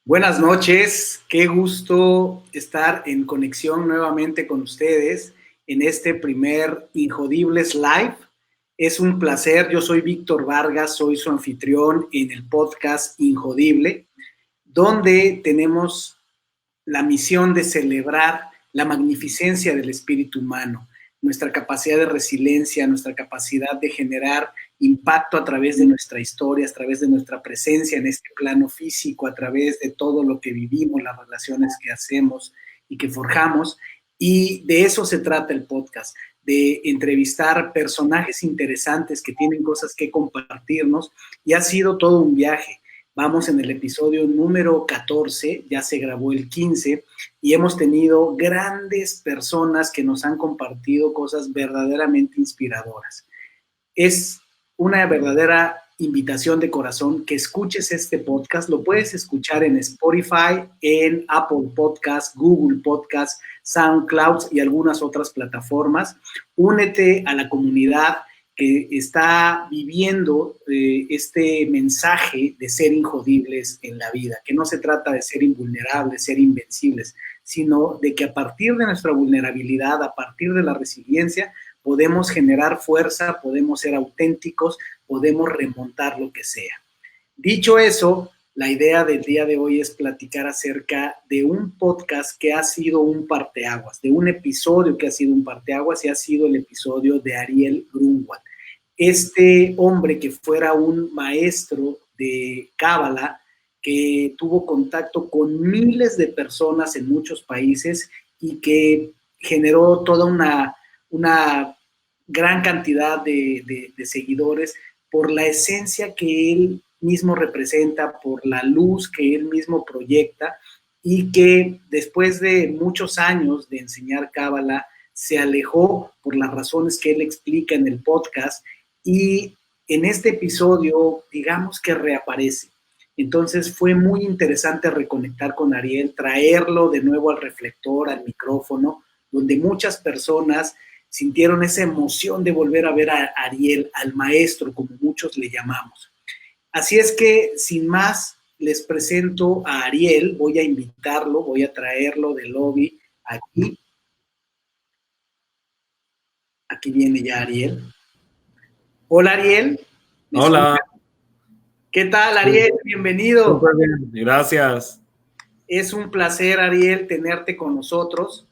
Buenas noches, qué gusto estar en conexión nuevamente con ustedes en este primer Injodibles Live. Es un placer, yo soy Víctor Vargas, soy su anfitrión en el podcast Injodible, donde tenemos la misión de celebrar la magnificencia del espíritu humano, nuestra capacidad de resiliencia, nuestra capacidad de generar impacto a través de nuestra historia, a través de nuestra presencia en este plano físico, a través de todo lo que vivimos, las relaciones que hacemos y que forjamos. Y de eso se trata el podcast, de entrevistar personajes interesantes que tienen cosas que compartirnos, y ha sido todo un viaje. Vamos en el episodio número 14, ya se grabó el 15, y hemos tenido grandes personas que nos han compartido cosas verdaderamente inspiradoras. Es una verdadera invitación de corazón que escuches este podcast. Lo puedes escuchar en Spotify, en Apple Podcasts, Google Podcasts, SoundCloud y algunas otras plataformas. Únete a la comunidad que está viviendo este mensaje de ser injodibles en la vida, que no se trata de ser invulnerables, ser invencibles, sino de que a partir de nuestra vulnerabilidad, a partir de la resiliencia, podemos generar fuerza, podemos ser auténticos, podemos remontar lo que sea. Dicho eso, la idea del día de hoy es platicar acerca de un podcast que ha sido un parteaguas, de un episodio que ha sido un parteaguas, y ha sido el episodio de Ariel Grunwald. Este hombre que fuera un maestro de Cábala, que tuvo contacto con miles de personas en muchos países y que generó toda una gran cantidad de seguidores por la esencia que él mismo representa, por la luz que él mismo proyecta, y que después de muchos años de enseñar Cábala se alejó por las razones que él explica en el podcast, y en este episodio digamos que reaparece. Entonces fue muy interesante reconectar con Ariel, traerlo de nuevo al reflector, al micrófono, donde muchas personas sintieron esa emoción de volver a ver a Ariel, al maestro, como muchos le llamamos. Así es que, sin más, les presento a Ariel. Voy a invitarlo, voy a traerlo del lobby aquí. Aquí viene ya Ariel. Hola, Ariel. ¿Me Hola. escuchas? ¿Qué tal, Ariel? Bienvenido. Súper bien, gracias. Es un placer, Ariel, tenerte con nosotros.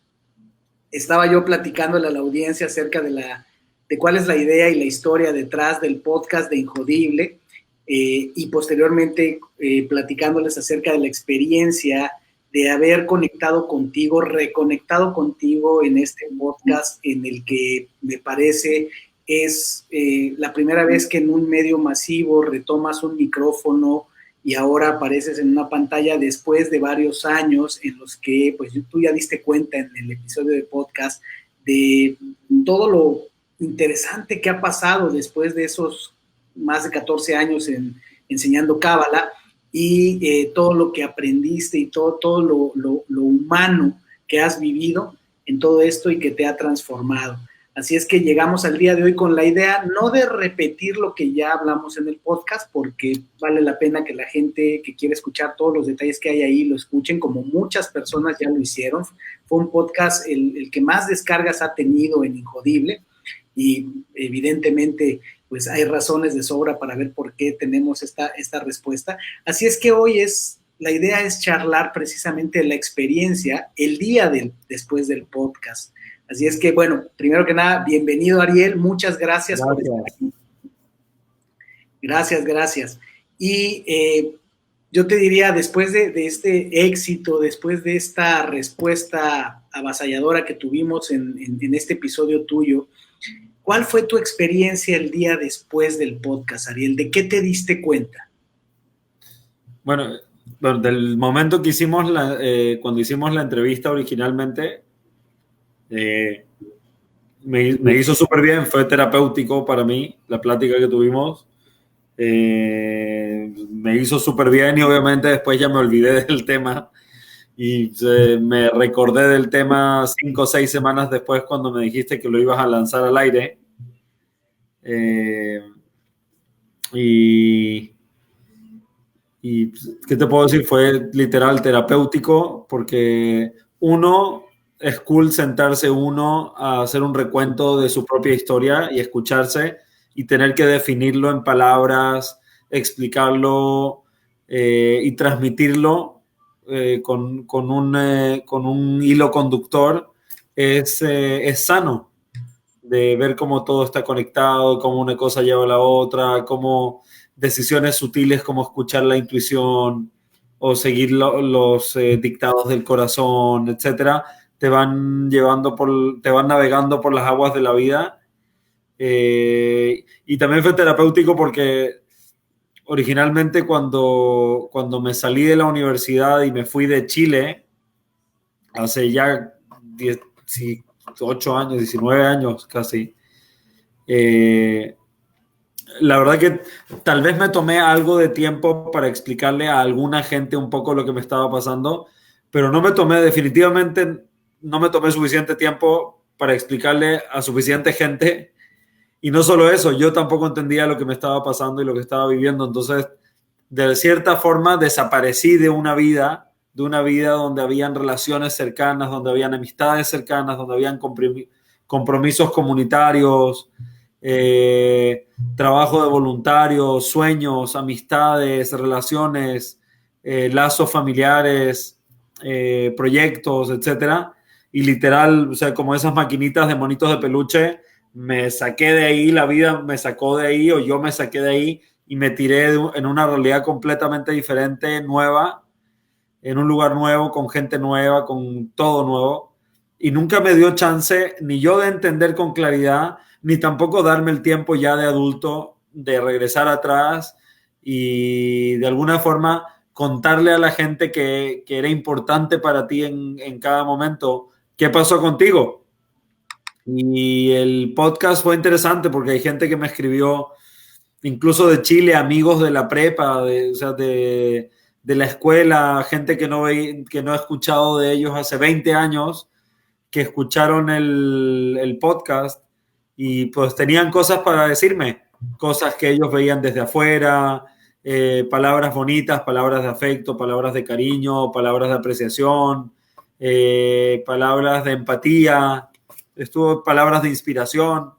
Estaba yo platicándole a la audiencia acerca de cuál es la idea y la historia detrás del podcast de Injodible, y posteriormente platicándoles acerca de la experiencia de haber conectado contigo, reconectado contigo en este podcast, en el que me parece es la primera vez que en un medio masivo retomas un micrófono y ahora apareces en una pantalla después de varios años en los que pues tú ya diste cuenta en el episodio de podcast de todo lo interesante que ha pasado después de esos más de 14 años enseñando Cábala, y todo lo que aprendiste y todo lo humano que has vivido en todo esto y que te ha transformado. Así es que llegamos al día de hoy con la idea no de repetir lo que ya hablamos en el podcast, porque vale la pena que la gente que quiere escuchar todos los detalles que hay ahí lo escuchen, como muchas personas ya lo hicieron. Fue un podcast el que más descargas ha tenido en Injodible, y evidentemente pues hay razones de sobra para ver por qué tenemos esta respuesta. Así es que hoy la idea es charlar precisamente la experiencia el día después del podcast. Así es que, bueno, primero que nada, bienvenido, Ariel. Muchas gracias por estar aquí. Gracias. Y yo te diría, después de este éxito, después de esta respuesta avasalladora que tuvimos en este episodio tuyo, ¿cuál fue tu experiencia el día después del podcast, Ariel? ¿De qué te diste cuenta? Bueno, del momento que hicimos cuando hicimos la entrevista originalmente, me hizo súper bien, fue terapéutico para mí la plática que tuvimos. Me hizo súper bien y obviamente después ya me olvidé del tema y me recordé del tema 5 o 6 semanas después cuando me dijiste que lo ibas a lanzar al aire. Y Y, ¿qué te puedo decir? Fue literal terapéutico porque es cool sentarse uno a hacer un recuento de su propia historia y escucharse y tener que definirlo en palabras, explicarlo y transmitirlo con un hilo conductor es sano, de ver cómo todo está conectado, cómo una cosa lleva a la otra, cómo decisiones sutiles como escuchar la intuición o seguir los dictados del corazón, etcétera, te van te van navegando por las aguas de la vida. Y también fue terapéutico porque originalmente cuando me salí de la universidad y me fui de Chile, hace ya 18 años, 19 años casi, la verdad que tal vez me tomé algo de tiempo para explicarle a alguna gente un poco lo que me estaba pasando, pero definitivamente no me tomé suficiente tiempo para explicarle a suficiente gente. Y no solo eso, yo tampoco entendía lo que me estaba pasando y lo que estaba viviendo. Entonces, de cierta forma, desaparecí de una vida donde habían relaciones cercanas, donde habían amistades cercanas, donde habían compromisos comunitarios, trabajo de voluntarios, sueños, amistades, relaciones, lazos familiares, proyectos, etcétera. Y literal, o sea, como esas maquinitas de monitos de peluche, me saqué de ahí, la vida me sacó de ahí o yo me saqué de ahí y me tiré en una realidad completamente diferente, nueva, en un lugar nuevo, con gente nueva, con todo nuevo. Y nunca me dio chance ni yo de entender con claridad, ni tampoco darme el tiempo ya de adulto de regresar atrás y de alguna forma contarle a la gente que era importante para ti en cada momento. ¿Qué pasó contigo? Y el podcast fue interesante porque hay gente que me escribió, incluso de Chile, amigos de la prepa, o sea, de la escuela, gente que no he escuchado de ellos hace 20 años, que escucharon el podcast y pues tenían cosas para decirme, cosas que ellos veían desde afuera, palabras bonitas, palabras de afecto, palabras de cariño, palabras de apreciación, palabras de empatía, palabras de inspiración.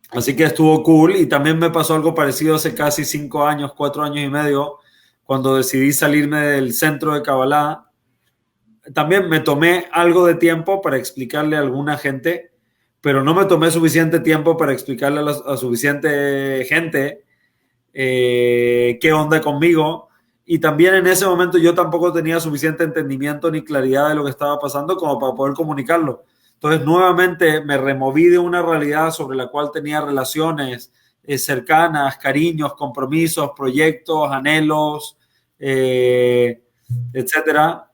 Así que estuvo cool y también me pasó algo parecido hace casi 5 años, 4 años y medio, cuando decidí salirme del centro de Kabbalah. También me tomé algo de tiempo para explicarle a alguna gente, pero no me tomé suficiente tiempo para explicarle a suficiente gente qué onda conmigo. Y también en ese momento yo tampoco tenía suficiente entendimiento ni claridad de lo que estaba pasando como para poder comunicarlo. Entonces, nuevamente me removí de una realidad sobre la cual tenía relaciones cercanas, cariños, compromisos, proyectos, anhelos, etcétera.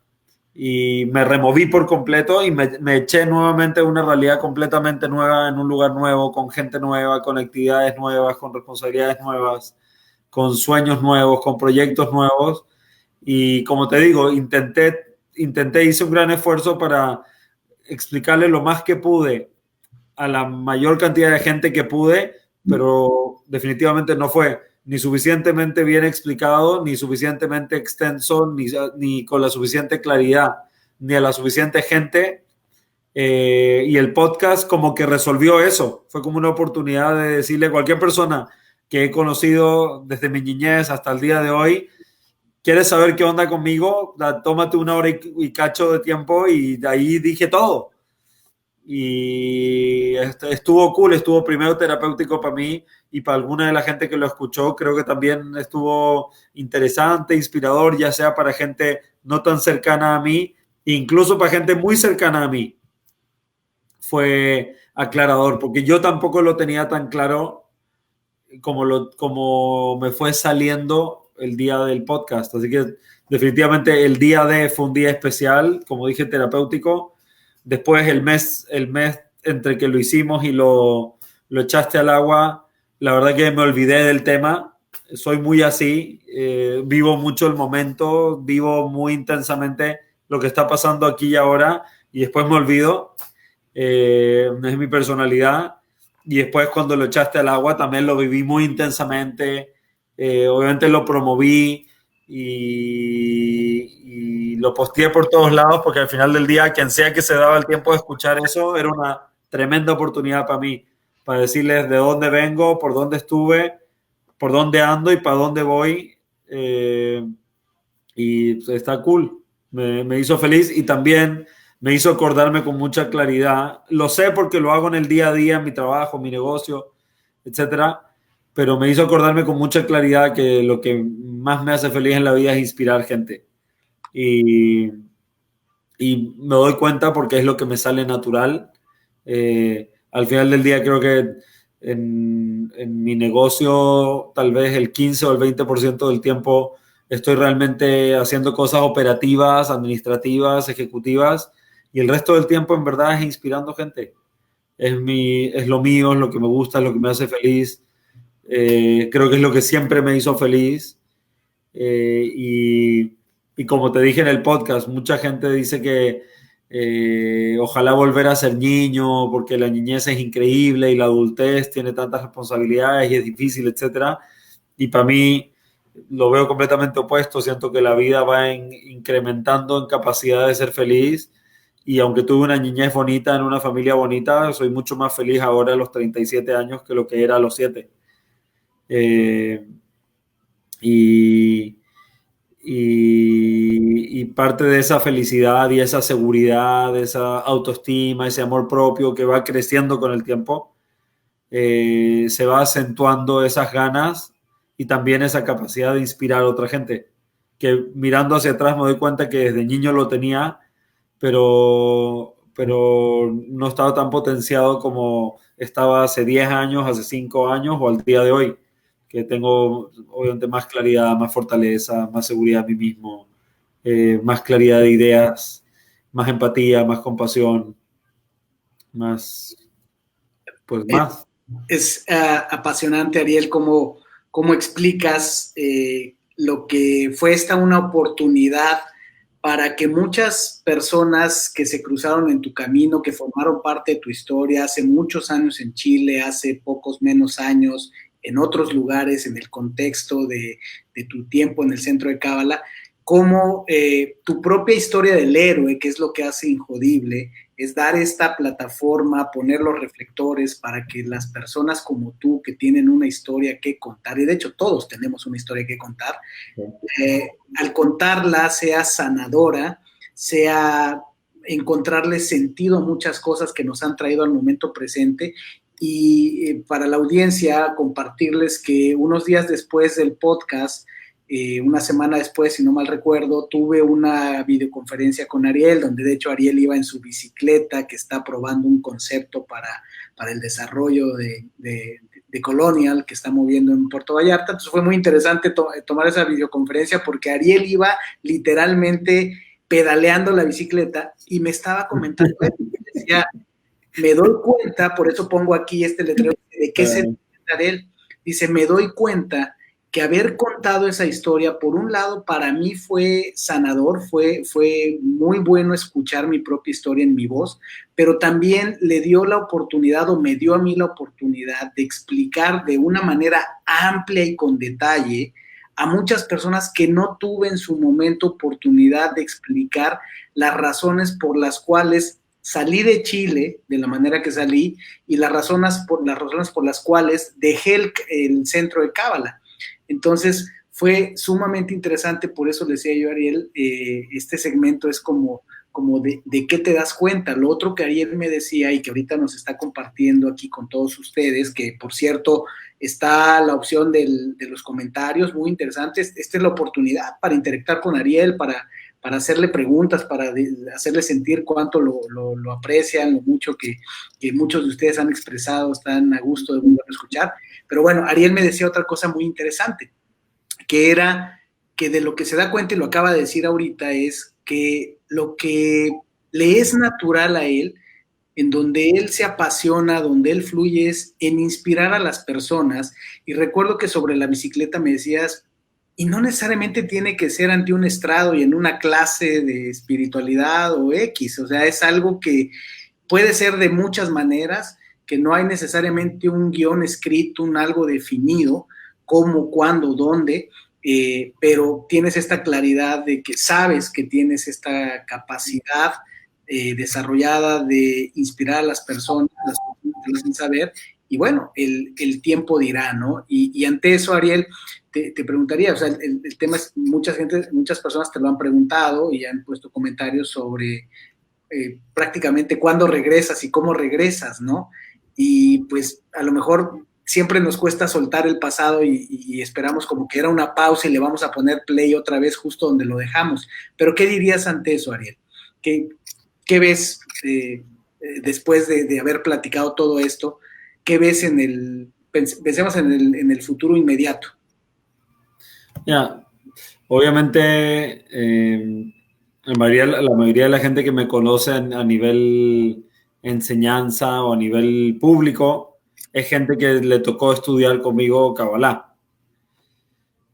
Y me removí por completo y me eché nuevamente a una realidad completamente nueva, en un lugar nuevo, con gente nueva, con actividades nuevas, con responsabilidades nuevas, con sueños nuevos, con proyectos nuevos. Y como te digo, hice un gran esfuerzo para explicarle lo más que pude a la mayor cantidad de gente que pude, pero definitivamente no fue ni suficientemente bien explicado, ni suficientemente extenso, ni con la suficiente claridad, ni a la suficiente gente. Y el podcast como que resolvió eso. Fue como una oportunidad de decirle a cualquier persona que he conocido desde mi niñez hasta el día de hoy, ¿quieres saber qué onda conmigo? Tómate 1 hora y cacho de tiempo, y de ahí dije todo. Y estuvo cool, estuvo primero terapéutico para mí y para alguna de la gente que lo escuchó. Creo que también estuvo interesante, inspirador, ya sea para gente no tan cercana a mí, incluso para gente muy cercana a mí. Fue aclarador, porque yo tampoco lo tenía tan claro como me fue saliendo el día del podcast. Así que definitivamente el día de fue un día especial, como dije, terapéutico. Después el mes entre que lo hicimos y lo echaste al agua, la verdad que me olvidé del tema. Soy muy así, vivo mucho el momento, vivo muy intensamente lo que está pasando aquí y ahora, y después me olvido. Es mi personalidad. Y después cuando lo echaste al agua también lo viví muy intensamente, Obviamente lo promoví y lo posteé por todos lados porque al final del día, quien sea que se daba el tiempo de escuchar eso, era una tremenda oportunidad para mí, para decirles de dónde vengo, por dónde estuve, por dónde ando y para dónde voy. Y pues, está cool. Me hizo feliz y también me hizo acordarme con mucha claridad. Lo sé porque lo hago en el día a día, en mi trabajo, mi negocio, etcétera, pero me hizo acordarme con mucha claridad que lo que más me hace feliz en la vida es inspirar gente. Y, y me doy cuenta porque es lo que me sale natural. Al final del día creo que en mi negocio tal vez el 15 o el 20% del tiempo estoy realmente haciendo cosas operativas, administrativas, ejecutivas, y el resto del tiempo en verdad es inspirando gente. Es lo mío, es lo que me gusta, es lo que me hace feliz. Creo que es lo que siempre me hizo feliz. Y como te dije en el podcast, mucha gente dice que ojalá volver a ser niño porque la niñez es increíble y la adultez tiene tantas responsabilidades y es difícil, etcétera. Y para mí lo veo completamente opuesto. Siento que la vida va incrementando en capacidad de ser feliz. Y aunque tuve una niñez bonita en una familia bonita, soy mucho más feliz ahora a los 37 años que lo que era a los 7. Eh, y, y parte de esa felicidad y esa seguridad, esa autoestima, ese amor propio que va creciendo con el tiempo, se va acentuando esas ganas y también esa capacidad de inspirar a otra gente, que mirando hacia atrás me doy cuenta que desde niño lo tenía, pero no estaba tan potenciado como estaba hace 10 años, hace 5 años o al día de hoy, que tengo obviamente más claridad, más fortaleza, más seguridad en mí mismo, más claridad de ideas, más empatía, más compasión, más, pues más. Es apasionante, Ariel, cómo explicas lo que fue esta una oportunidad para que muchas personas que se cruzaron en tu camino, que formaron parte de tu historia hace muchos años en Chile, hace pocos menos años en otros lugares, en el contexto de tu tiempo en el centro de Cábala, cómo tu propia historia del héroe, que es lo que hace Injodible, es dar esta plataforma, poner los reflectores para que las personas como tú que tienen una historia que contar, y de hecho todos tenemos una historia que contar, al contarla sea sanadora, sea encontrarle sentido a muchas cosas que nos han traído al momento presente y para la audiencia compartirles que unos días después del podcast, una semana después, si no mal recuerdo, tuve una videoconferencia con Ariel, donde de hecho Ariel iba en su bicicleta, que está probando un concepto para el desarrollo de Colonial, que está moviendo en Puerto Vallarta. Entonces fue muy interesante tomar esa videoconferencia porque Ariel iba literalmente pedaleando la bicicleta y me estaba comentando, decía, me doy cuenta, por eso pongo aquí este letrero, de qué se trata Ariel. Dice, me doy cuenta que haber contado esa historia, por un lado, para mí fue sanador, fue muy bueno escuchar mi propia historia en mi voz, pero también le dio la oportunidad o me dio a mí la oportunidad de explicar de una manera amplia y con detalle a muchas personas que no tuve en su momento oportunidad de explicar las razones por las cuales salí de Chile de la manera que salí y las razones por las cuales dejé el centro de Cábala. Entonces fue sumamente interesante, por eso le decía yo a Ariel, este segmento es como de qué te das cuenta. Lo otro que Ariel me decía y que ahorita nos está compartiendo aquí con todos ustedes, que por cierto está la opción de los comentarios, muy interesantes. Esta es la oportunidad para interactuar con Ariel, para hacerle preguntas, para hacerle sentir cuánto lo aprecian, lo mucho que muchos de ustedes han expresado, están a gusto de volver a escuchar. Pero bueno, Ariel me decía otra cosa muy interesante, que era que de lo que se da cuenta, y lo acaba de decir ahorita, es que lo que le es natural a él, en donde él se apasiona, donde él fluye, es en inspirar a las personas. Y recuerdo que sobre la bicicleta me decías, y no necesariamente tiene que ser ante un estrado y en una clase de espiritualidad o X, o sea, es algo que puede ser de muchas maneras, que no hay necesariamente un guión escrito, un algo definido, cómo, cuándo, dónde, pero tienes esta claridad de que sabes que tienes esta capacidad desarrollada de inspirar a las personas te lo hacen saber, y bueno, el tiempo dirá, ¿no? Y ante eso, Ariel, te preguntaría, o sea, el tema es, muchas personas te lo han preguntado y han puesto comentarios sobre prácticamente cuándo regresas y cómo regresas, ¿no? Y pues a lo mejor siempre nos cuesta soltar el pasado y esperamos como que era una pausa y le vamos a poner play otra vez justo donde lo dejamos. Pero ¿qué dirías ante eso, Ariel? ¿Qué ves después de haber platicado todo esto? ¿Qué ves pensemos en el futuro inmediato? Ya, obviamente, la mayoría de la gente que me conoce a nivel enseñanza o a nivel público es gente que le tocó estudiar conmigo Kabbalah.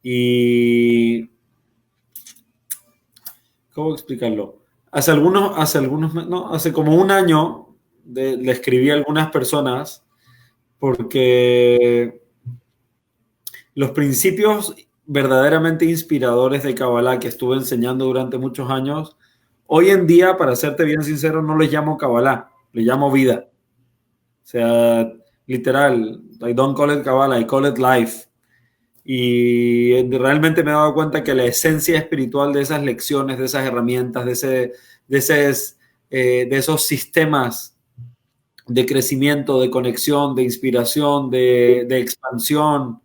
Y ¿cómo explicarlo? Hace como un año le escribí a algunas personas porque los principios verdaderamente inspiradores de Kabbalah que estuve enseñando durante muchos años, hoy en día, para serte bien sincero, no les llamo Kabbalah, le llamo vida. O sea, literal, I don't call it Kabbalah, I call it life. Y realmente me he dado cuenta que la esencia espiritual de esas lecciones, de esas herramientas, de esos sistemas de crecimiento, de conexión, de inspiración, de expansión,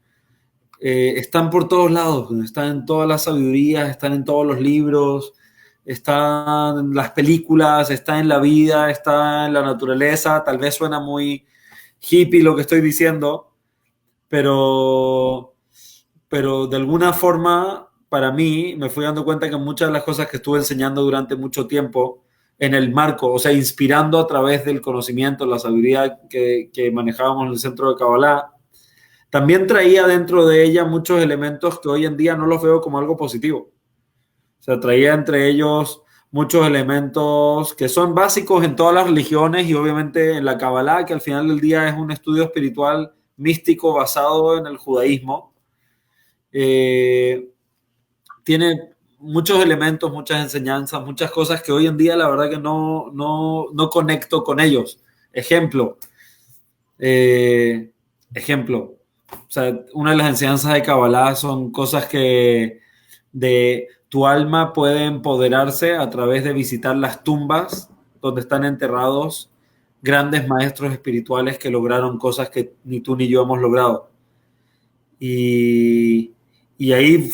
están por todos lados, están en todas las sabidurías, están en todos los libros, están en las películas, está en la vida, está en la naturaleza. Tal vez suena muy hippie lo que estoy diciendo, pero de alguna forma, para mí, me fui dando cuenta que muchas de las cosas que estuve enseñando durante mucho tiempo en el marco, o sea, inspirando a través del conocimiento, la sabiduría que manejábamos en el centro de Kabbalah, también traía dentro de ella muchos elementos que hoy en día no los veo como algo positivo. O sea, traía entre ellos muchos elementos que son básicos en todas las religiones y obviamente en la Kabbalah, que al final del día es un estudio espiritual místico basado en el judaísmo. Tiene muchos elementos, muchas enseñanzas, muchas cosas que hoy en día la verdad que no conecto con ellos. Ejemplo, o sea, una de las enseñanzas de Kabbalah son cosas que de tu alma puede empoderarse a través de visitar las tumbas donde están enterrados grandes maestros espirituales que lograron cosas que ni tú ni yo hemos logrado. Y ahí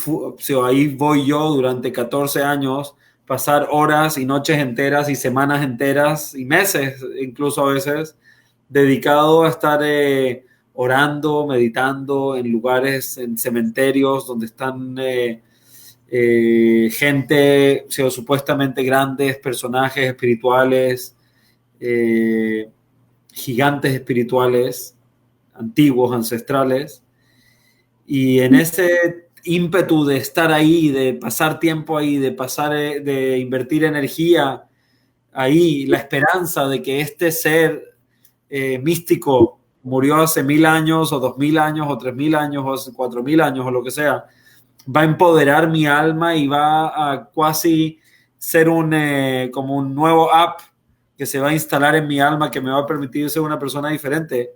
voy yo durante 14 años, pasar horas y noches enteras y semanas enteras y meses, incluso a veces, dedicado a estar orando, meditando en lugares, en cementerios donde están gente, supuestamente grandes personajes espirituales, gigantes espirituales, antiguos, ancestrales. Y en ese ímpetu de estar ahí, de pasar tiempo ahí, de invertir energía ahí, la esperanza de que este ser místico murió hace 1000 años o 2000 años o 3000 años o hace 4000 años o lo que sea, va a empoderar mi alma y va a casi ser como un nuevo app que se va a instalar en mi alma que me va a permitir ser una persona diferente.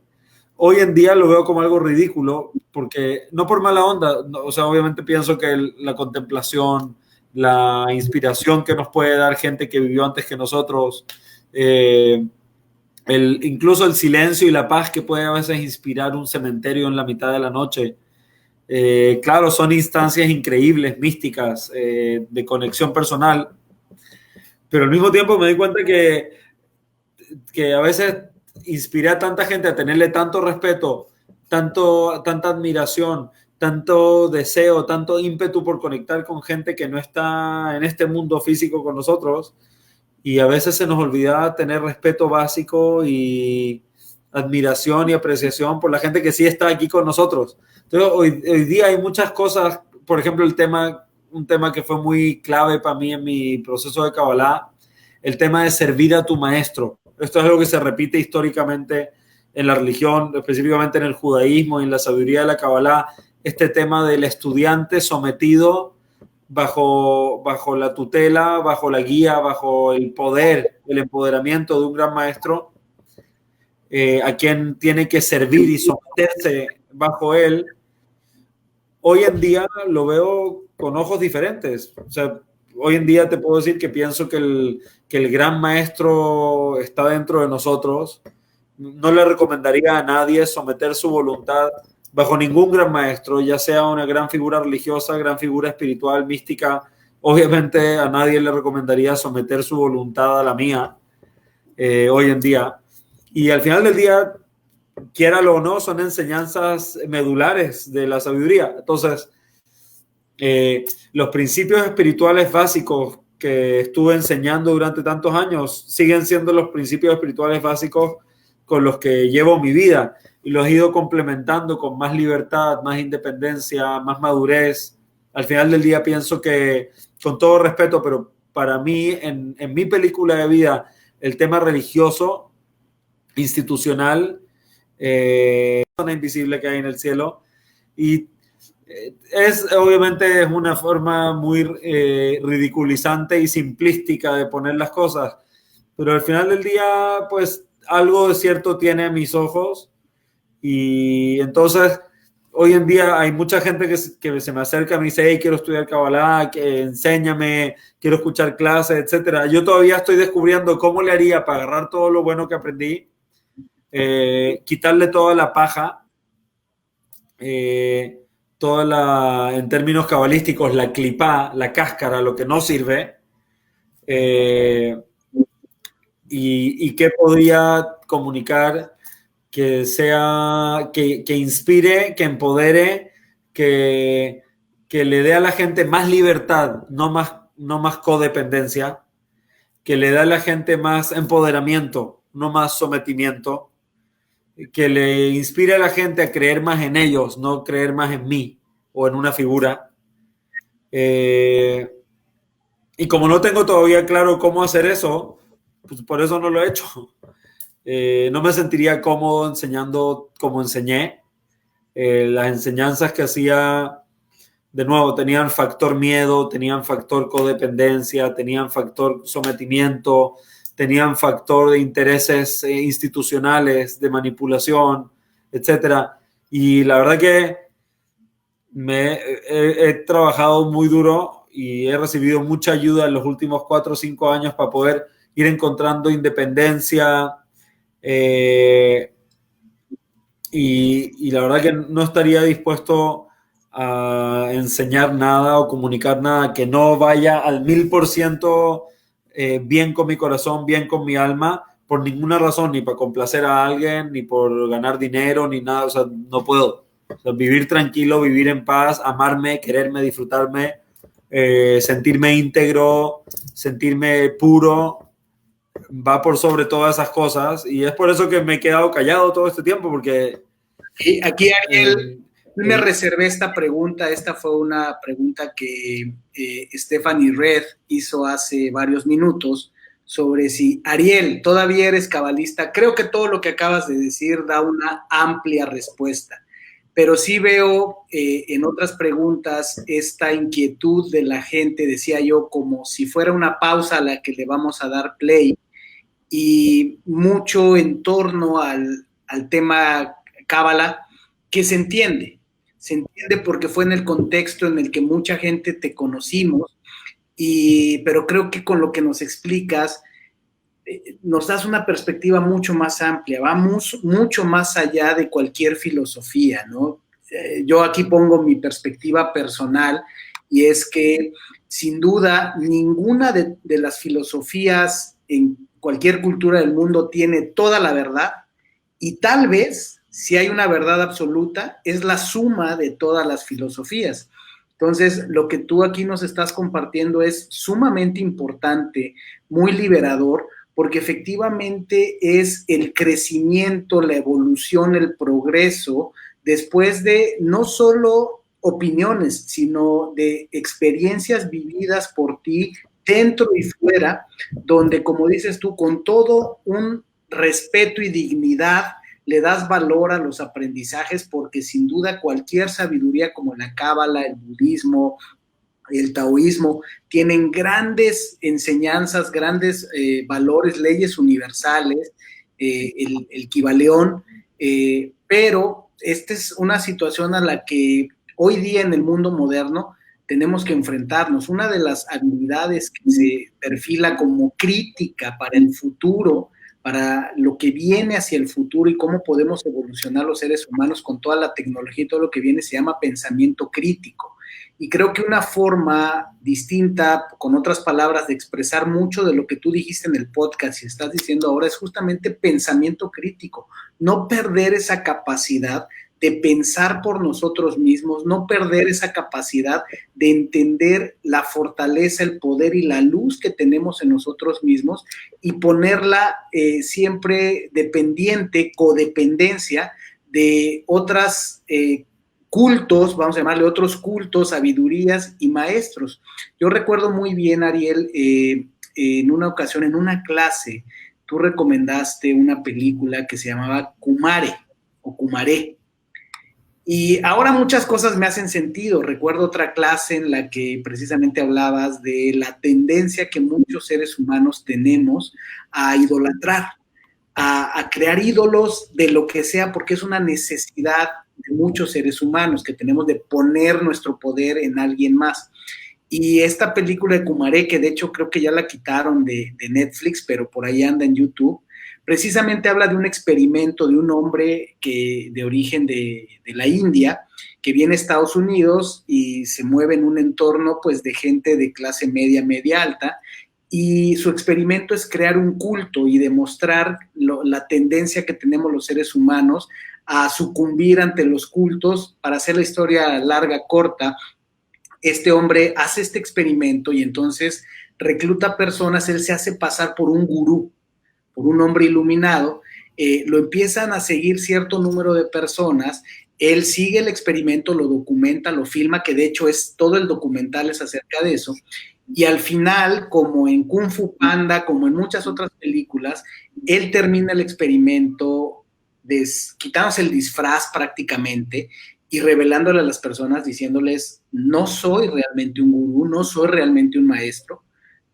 Hoy en día lo veo como algo ridículo, porque no por mala onda, no, o sea, obviamente pienso que la contemplación, la inspiración que nos puede dar gente que vivió antes que nosotros, incluso el silencio y la paz que puede a veces inspirar un cementerio en la mitad de la noche, claro, son instancias increíbles, místicas, de conexión personal, pero al mismo tiempo me di cuenta que a veces inspiré a tanta gente a tenerle tanto respeto, tanta admiración, tanto deseo, tanto ímpetu por conectar con gente que no está en este mundo físico con nosotros, y a veces se nos olvida tener respeto básico y admiración y apreciación por la gente que sí está aquí con nosotros. Entonces, hoy día hay muchas cosas, por ejemplo, un tema que fue muy clave para mí en mi proceso de Kabbalah, el tema de servir a tu maestro. Esto es algo que se repite históricamente en la religión, específicamente en el judaísmo y en la sabiduría de la Kabbalah, este tema del estudiante sometido bajo la tutela, bajo la guía, bajo el poder, el empoderamiento de un gran maestro, a quien tiene que servir y someterse bajo él. Hoy en día lo veo con ojos diferentes. O sea, hoy en día te puedo decir que pienso que el gran maestro está dentro de nosotros. No le recomendaría a nadie someter su voluntad bajo ningún gran maestro, ya sea una gran figura religiosa, gran figura espiritual, mística. Obviamente a nadie le recomendaría someter su voluntad a la mía hoy en día. Y al final del día, quiéralo o no, son enseñanzas medulares de la sabiduría. Entonces, los principios espirituales básicos que estuve enseñando durante tantos años siguen siendo los principios espirituales básicos con los que llevo mi vida, y los he ido complementando con más libertad, más independencia, más madurez. Al final del día pienso que, con todo respeto, pero para mí, en mi película de vida, el tema religioso, institucional, zona invisible que hay en el cielo, y obviamente es una forma muy ridiculizante y simplística de poner las cosas, pero al final del día, pues algo de cierto tiene a mis ojos. Y entonces, hoy en día hay mucha gente que se me acerca y me dice: hey, quiero estudiar Kabbalah, que enséñame, quiero escuchar clases, etcétera. Yo todavía estoy descubriendo cómo le haría para agarrar todo lo bueno que aprendí, quitarle toda la paja, en términos cabalísticos, la clipá, la cáscara, lo que no sirve, y qué podría comunicar que inspire, que empodere, que le dé a la gente más libertad, no más codependencia, que le dé a la gente más empoderamiento, no más sometimiento, que le inspire a la gente a creer más en ellos, no creer más en mí o en una figura. Y como no tengo todavía claro cómo hacer eso, pues por eso no lo he hecho. No me sentiría cómodo enseñando como enseñé. Las enseñanzas que hacía, de nuevo, tenían factor miedo, tenían factor codependencia, tenían factor sometimiento, tenían factor de intereses institucionales, de manipulación, etcétera. Y la verdad que he trabajado muy duro y he recibido mucha ayuda en los últimos 4 o 5 años para poder ir encontrando independencia, y la verdad que no estaría dispuesto a enseñar nada o comunicar nada que no vaya al 1000% bien con mi corazón, bien con mi alma, por ninguna razón, ni para complacer a alguien, ni por ganar dinero, ni nada. O sea, no puedo. O sea, vivir tranquilo, vivir en paz, amarme, quererme, disfrutarme, sentirme íntegro, sentirme puro, va por sobre todas esas cosas, y es por eso que me he quedado callado todo este tiempo, porque... Aquí, Ariel, me reservé esta pregunta. Esta fue una pregunta que Stephanie Red hizo hace varios minutos sobre si, Ariel, ¿todavía eres cabalista? Creo que todo lo que acabas de decir da una amplia respuesta, pero sí veo en otras preguntas esta inquietud de la gente, decía yo, como si fuera una pausa a la que le vamos a dar play, y mucho en torno al tema Cábala, que se entiende porque fue en el contexto en el que mucha gente te conocimos, pero creo que con lo que nos explicas, nos das una perspectiva mucho más amplia, vamos mucho más allá de cualquier filosofía, ¿no? Yo aquí pongo mi perspectiva personal, y es que sin duda ninguna de las filosofías en cualquier cultura del mundo tiene toda la verdad, y tal vez, si hay una verdad absoluta, es la suma de todas las filosofías. Entonces, lo que tú aquí nos estás compartiendo es sumamente importante, muy liberador, porque efectivamente es el crecimiento, la evolución, el progreso, después de no solo opiniones, sino de experiencias vividas por ti dentro y fuera, donde, como dices tú, con todo un respeto y dignidad, le das valor a los aprendizajes, porque sin duda cualquier sabiduría como la cábala, el budismo, el taoísmo, tienen grandes enseñanzas, grandes valores, leyes universales, el Kybalión, pero esta es una situación a la que hoy día en el mundo moderno tenemos que enfrentarnos. Una de las habilidades que se perfila como crítica para el futuro, para lo que viene hacia el futuro y cómo podemos evolucionar los seres humanos con toda la tecnología y todo lo que viene, se llama pensamiento crítico. Y creo que una forma distinta, con otras palabras, de expresar mucho de lo que tú dijiste en el podcast y estás diciendo ahora es justamente pensamiento crítico. No perder esa capacidad de pensar por nosotros mismos, no perder esa capacidad de entender la fortaleza, el poder y la luz que tenemos en nosotros mismos y ponerla siempre dependiente, codependencia de otras cultos, vamos a llamarle otros cultos, sabidurías y maestros. Yo recuerdo muy bien, Ariel, en una ocasión, en una clase, tú recomendaste una película que se llamaba Kumare o Kumaré. Y ahora muchas cosas me hacen sentido. Recuerdo otra clase en la que precisamente hablabas de la tendencia que muchos seres humanos tenemos a idolatrar, a crear ídolos de lo que sea, porque es una necesidad de muchos seres humanos que tenemos de poner nuestro poder en alguien más. Y esta película de Kumaré, que de hecho creo que ya la quitaron de Netflix, pero por ahí anda en YouTube, precisamente habla de un experimento de un hombre de origen de la India, que viene a Estados Unidos y se mueve en un entorno pues de gente de clase media, media alta, y su experimento es crear un culto y demostrar la tendencia que tenemos los seres humanos a sucumbir ante los cultos. Para hacer la historia larga, corta, este hombre hace este experimento y entonces recluta personas, él se hace pasar por un gurú, por un hombre iluminado, lo empiezan a seguir cierto número de personas, él sigue el experimento, lo documenta, lo filma, que de hecho es todo el documental es acerca de eso, y al final, como en Kung Fu Panda, como en muchas otras películas, él termina el experimento quitándose el disfraz prácticamente y revelándole a las personas, diciéndoles, no soy realmente un gurú, no soy realmente un maestro,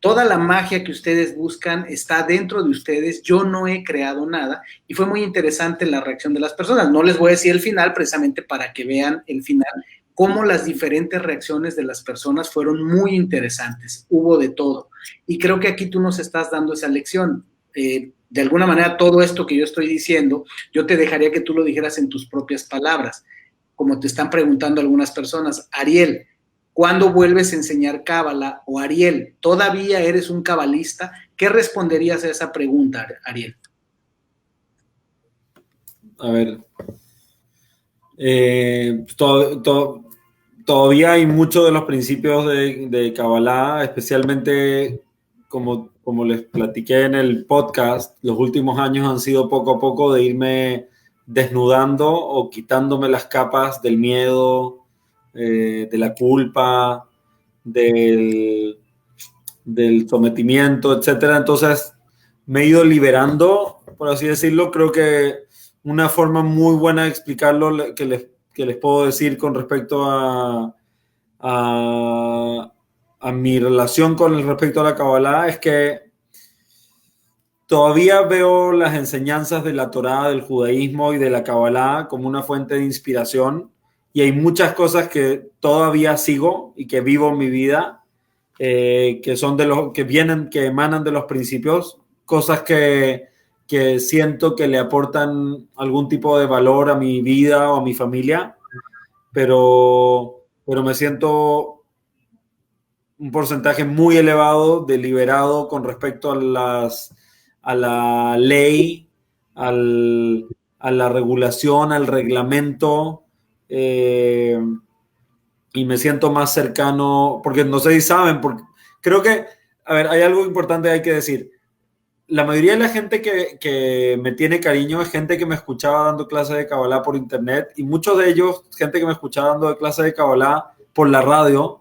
toda la magia que ustedes buscan está dentro de ustedes, yo no he creado nada, y fue muy interesante la reacción de las personas. No les voy a decir el final, precisamente para que vean el final, cómo las diferentes reacciones de las personas fueron muy interesantes, hubo de todo, y creo que aquí tú nos estás dando esa lección. De alguna manera, todo esto que yo estoy diciendo, yo te dejaría que tú lo dijeras en tus propias palabras, como te están preguntando algunas personas. Ariel, ¿cuándo vuelves a enseñar cábala? O Ariel, ¿todavía eres un cabalista? ¿Qué responderías a esa pregunta, Ariel? A ver, todavía hay muchos de los principios de Kabbalah, especialmente como les platiqué en el podcast, los últimos años han sido poco a poco de irme desnudando o quitándome las capas del miedo, de la culpa, del sometimiento, etcétera. Entonces me he ido liberando, por así decirlo. Creo que una forma muy buena de explicarlo que les puedo decir con respecto a mi relación con respecto a la Kabbalah es que todavía veo las enseñanzas de la Torá, del judaísmo y de la Kabbalah como una fuente de inspiración, y hay muchas cosas que todavía sigo y que vivo en mi vida, que son que emanan de los principios, cosas que siento que le aportan algún tipo de valor a mi vida o a mi familia, pero me siento un porcentaje muy elevado de liberado con respecto a la ley, a la regulación, al reglamento, y me siento más cercano, porque no sé si saben, porque creo que, a ver, hay algo importante que hay que decir. La mayoría de la gente que me tiene cariño es gente que me escuchaba dando clases de Kabbalah por internet, y muchos de ellos, gente que me escuchaba dando clases de Kabbalah por la radio,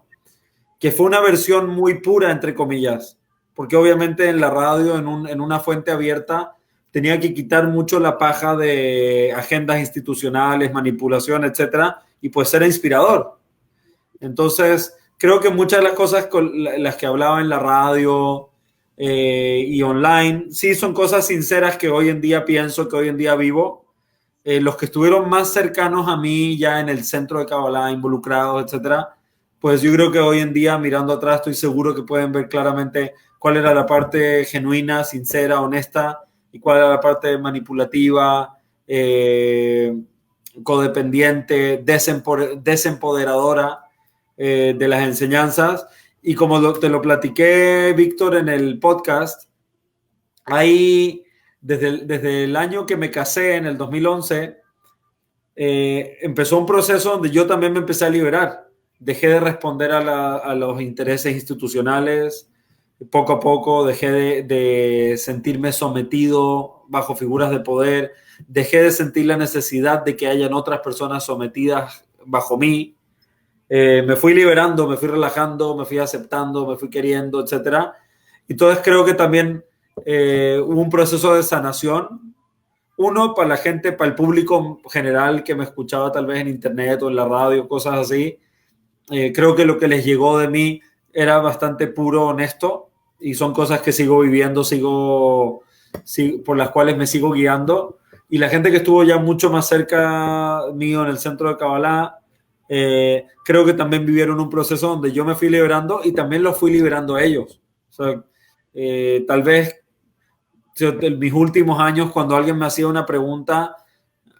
que fue una versión muy pura, entre comillas, porque obviamente en la radio, en una fuente abierta, tenía que quitar mucho la paja de agendas institucionales, manipulación, etcétera, y pues ser inspirador. Entonces, creo que muchas de las cosas con las que hablaba en la radio y online, sí son cosas sinceras que hoy en día pienso, que hoy en día vivo. Los que estuvieron más cercanos a mí ya en el centro de Kabbalah, involucrados, etcétera, pues yo creo que hoy en día, mirando atrás, estoy seguro que pueden ver claramente cuál era la parte genuina, sincera, honesta, y cuál era la parte manipulativa, codependiente, desempoderadora de las enseñanzas. Y como te lo platiqué, Víctor, en el podcast, hay, desde el año que me casé, en el 2011, empezó un proceso donde yo también me empecé a liberar. Dejé de responder a los intereses institucionales. Poco a poco dejé de sentirme sometido bajo figuras de poder. Dejé de sentir la necesidad de que hayan otras personas sometidas bajo mí. Me fui liberando, me fui relajando, me fui aceptando, me fui queriendo, etcétera. Entonces creo que también hubo un proceso de sanación. Uno, para la gente, para el público general que me escuchaba tal vez en internet o en la radio, cosas así. Creo que lo que les llegó de mí era bastante puro, honesto, y son cosas que sigo viviendo, por las cuales me sigo guiando. Y la gente que estuvo ya mucho más cerca mío en el centro de Kabbalah, creo que también vivieron un proceso donde yo me fui liberando y también los fui liberando a ellos. O sea, tal vez en mis últimos años, cuando alguien me hacía una pregunta,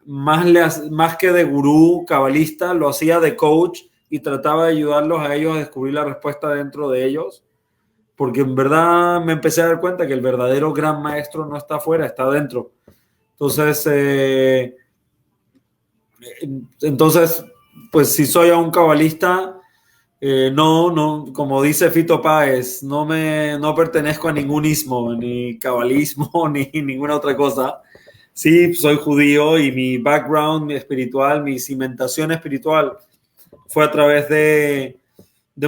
más que de gurú cabalista, lo hacía de coach y trataba de ayudarlos a ellos a descubrir la respuesta dentro de ellos, porque en verdad me empecé a dar cuenta que el verdadero gran maestro no está afuera, está dentro. Entonces, pues si soy a un cabalista, no, como dice Fito Páez, no pertenezco a ningún ismo, ni cabalismo, ni ninguna otra cosa. Sí, soy judío y mi background espiritual, mi cimentación espiritual fue a través de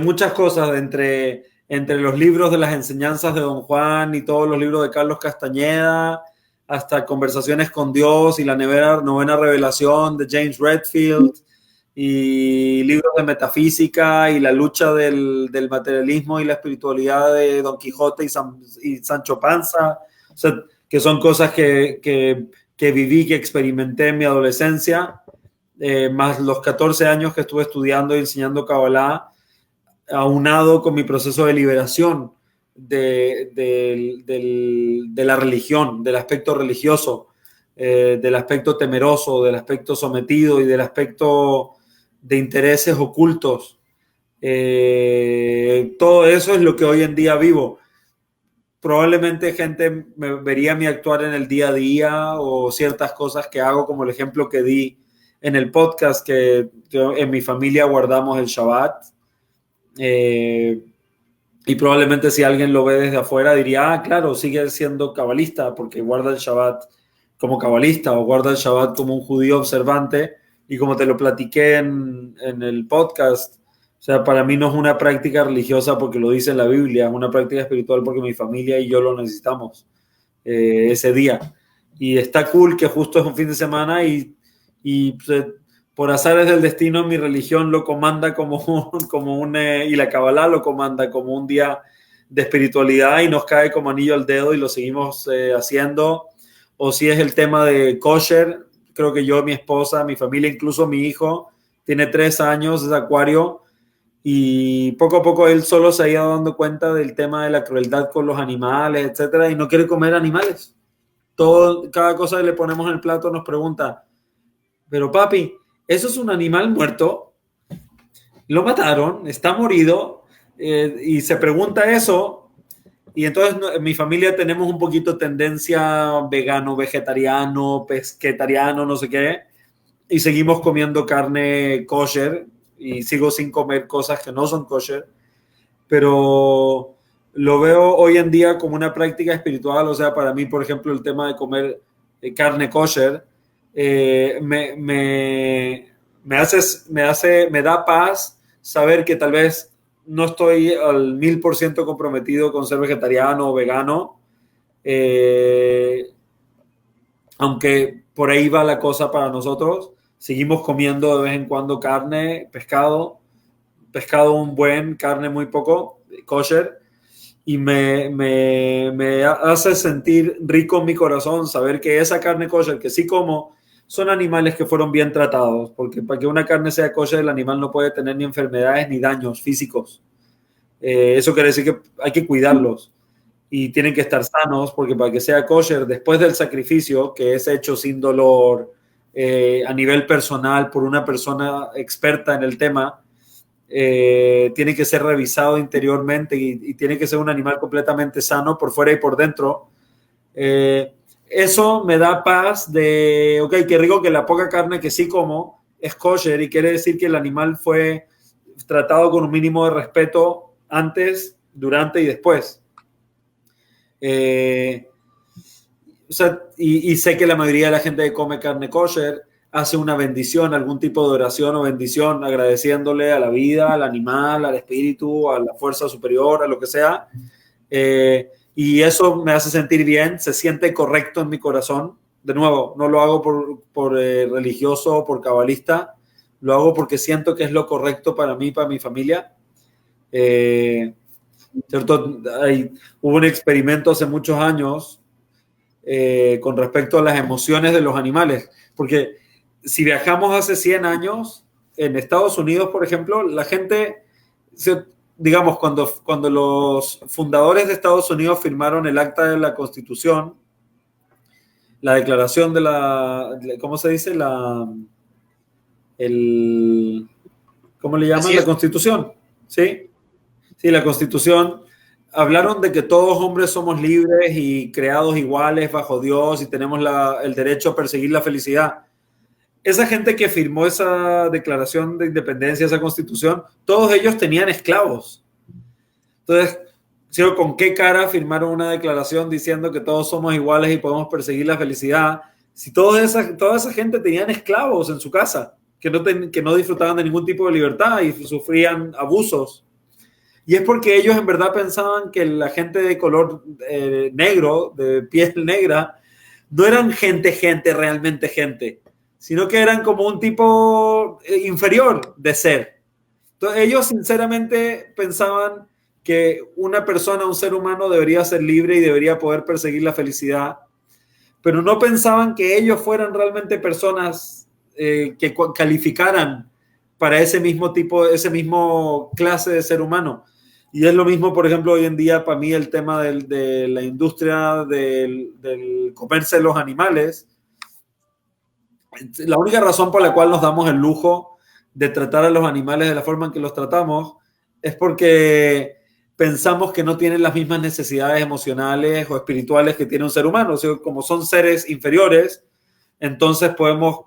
muchas cosas, entre los libros de las enseñanzas de Don Juan y todos los libros de Carlos Castañeda, hasta Conversaciones con Dios y la novena revelación de James Redfield, y libros de metafísica y la lucha del materialismo y la espiritualidad de Don Quijote y Sancho Panza, o sea, que son cosas que viví, que experimenté en mi adolescencia, más los 14 años que estuve estudiando y enseñando Kabbalah, aunado con mi proceso de liberación de la religión, del aspecto religioso, del aspecto temeroso, del aspecto sometido y del aspecto de intereses ocultos. Todo eso es lo que hoy en día vivo. Probablemente gente me vería mi actuar en el día a día o ciertas cosas que hago, como el ejemplo que di en el podcast, que en mi familia guardamos el Shabbat. Y probablemente si alguien lo ve desde afuera diría, claro, sigue siendo cabalista porque guarda el Shabbat como cabalista o guarda el Shabbat como un judío observante. Y como te lo platiqué en el podcast, o sea, para mí no es una práctica religiosa porque lo dice en la Biblia, es una práctica espiritual porque mi familia y yo lo necesitamos ese día. Y está cool que justo es un fin de semana y pues, por azares del destino, mi religión lo comanda y la Kabbalah lo comanda como un día de espiritualidad y nos cae como anillo al dedo y lo seguimos haciendo. O si es el tema de kosher, creo que yo, mi esposa, mi familia, incluso mi hijo, tiene 3 años, es acuario, y poco a poco él solo se ha ido dando cuenta del tema de la crueldad con los animales, etcétera, y no quiere comer animales. Cada cosa que le ponemos en el plato nos pregunta, pero papi, ¿eso es un animal muerto? Lo mataron, está morido, y se pregunta eso, y entonces en mi familia tenemos un poquito tendencia vegano, vegetariano, pesquetariano, no sé qué, y seguimos comiendo carne kosher, y sigo sin comer cosas que no son kosher, pero lo veo hoy en día como una práctica espiritual. O sea, para mí, por ejemplo, el tema de comer carne kosher, me da paz saber que tal vez no estoy al 1000% comprometido con ser vegetariano o vegano, aunque por ahí va la cosa para nosotros. Seguimos comiendo de vez en cuando carne, pescado un buen, carne muy poco, kosher, y me hace sentir rico en mi corazón saber que esa carne kosher que sí como son animales que fueron bien tratados, porque para que una carne sea kosher el animal no puede tener ni enfermedades ni daños físicos. Eso quiere decir que hay que cuidarlos y tienen que estar sanos, porque para que sea kosher, después del sacrificio, que es hecho sin dolor, a nivel personal, por una persona experta en el tema, tiene que ser revisado interiormente y tiene que ser un animal completamente sano por fuera y por dentro. Eso me da paz de, ok, qué rico que la poca carne que sí como es kosher y quiere decir que el animal fue tratado con un mínimo de respeto antes, durante y después. O sea, y sé que la mayoría de la gente que come carne kosher hace una bendición, algún tipo de oración o bendición, agradeciéndole a la vida, al animal, al espíritu, a la fuerza superior, a lo que sea. Y eso me hace sentir bien, se siente correcto en mi corazón. De nuevo, no lo hago por religioso o por cabalista, lo hago porque siento que es lo correcto para mí, para mi familia. ¿Cierto? Hubo un experimento hace muchos años con respecto a las emociones de los animales, porque si viajamos hace 100 años, en Estados Unidos, por ejemplo, la gente, digamos, cuando los fundadores de Estados Unidos firmaron el acta de la Constitución, la declaración de ¿cómo se dice? ¿Cómo le llaman? La Constitución, ¿sí? Sí, la Constitución. Hablaron de que todos hombres somos libres y creados iguales bajo Dios y tenemos el derecho a perseguir la felicidad. Esa gente que firmó esa declaración de independencia, esa constitución, todos ellos tenían esclavos. Entonces, ¿con qué cara firmaron una declaración diciendo que todos somos iguales y podemos perseguir la felicidad? Si toda esa gente tenían esclavos en su casa, que no disfrutaban de ningún tipo de libertad y sufrían abusos. Y es porque ellos en verdad pensaban que la gente de color negro, de piel negra, no eran realmente gente, sino que eran como un tipo inferior de ser. Entonces ellos sinceramente pensaban que una persona, un ser humano, debería ser libre y debería poder perseguir la felicidad, pero no pensaban que ellos fueran realmente personas que calificaran para ese mismo clase de ser humano. Y es lo mismo, por ejemplo, hoy en día para mí el tema de la industria del comerse los animales. La única razón por la cual nos damos el lujo de tratar a los animales de la forma en que los tratamos es porque pensamos que no tienen las mismas necesidades emocionales o espirituales que tiene un ser humano. O sea, como son seres inferiores, entonces podemos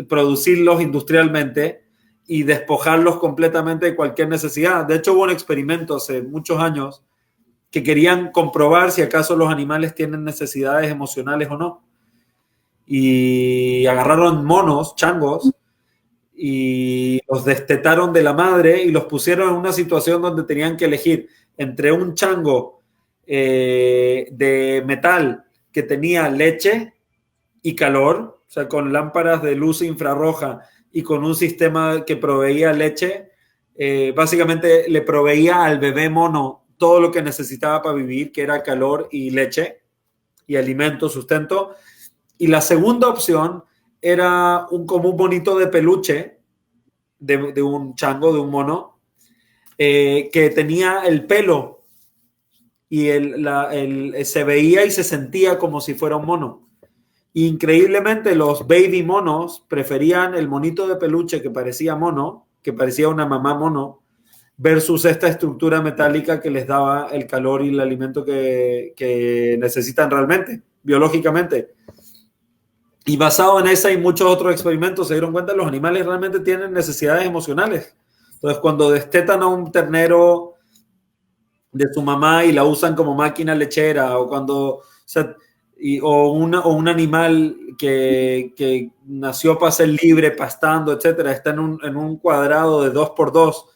producirlos industrialmente y despojarlos completamente de cualquier necesidad. De hecho, hubo un experimento hace muchos años que querían comprobar si acaso los animales tienen necesidades emocionales o no. Y agarraron monos, changos, y los destetaron de la madre y los pusieron en una situación donde tenían que elegir entre un chango de metal que tenía leche y calor, o sea, con lámparas de luz infrarroja y con un sistema que proveía leche, básicamente le proveía al bebé mono todo lo que necesitaba para vivir, que era calor y leche y alimento, sustento. Y la segunda opción era como un bonito de peluche de un chango, de un mono, que tenía el pelo y se veía y se sentía como si fuera un mono. Increíblemente, los baby monos preferían el monito de peluche que parecía mono, que parecía una mamá mono, versus esta estructura metálica que les daba el calor y el alimento que necesitan realmente, biológicamente. Y basado en esa y muchos otros experimentos se dieron cuenta que los animales realmente tienen necesidades emocionales. Entonces, cuando destetan a un ternero de su mamá y la usan como máquina lechera, o cuando... o un animal que nació para ser libre, pastando, etcétera, está en un cuadrado de 2x2,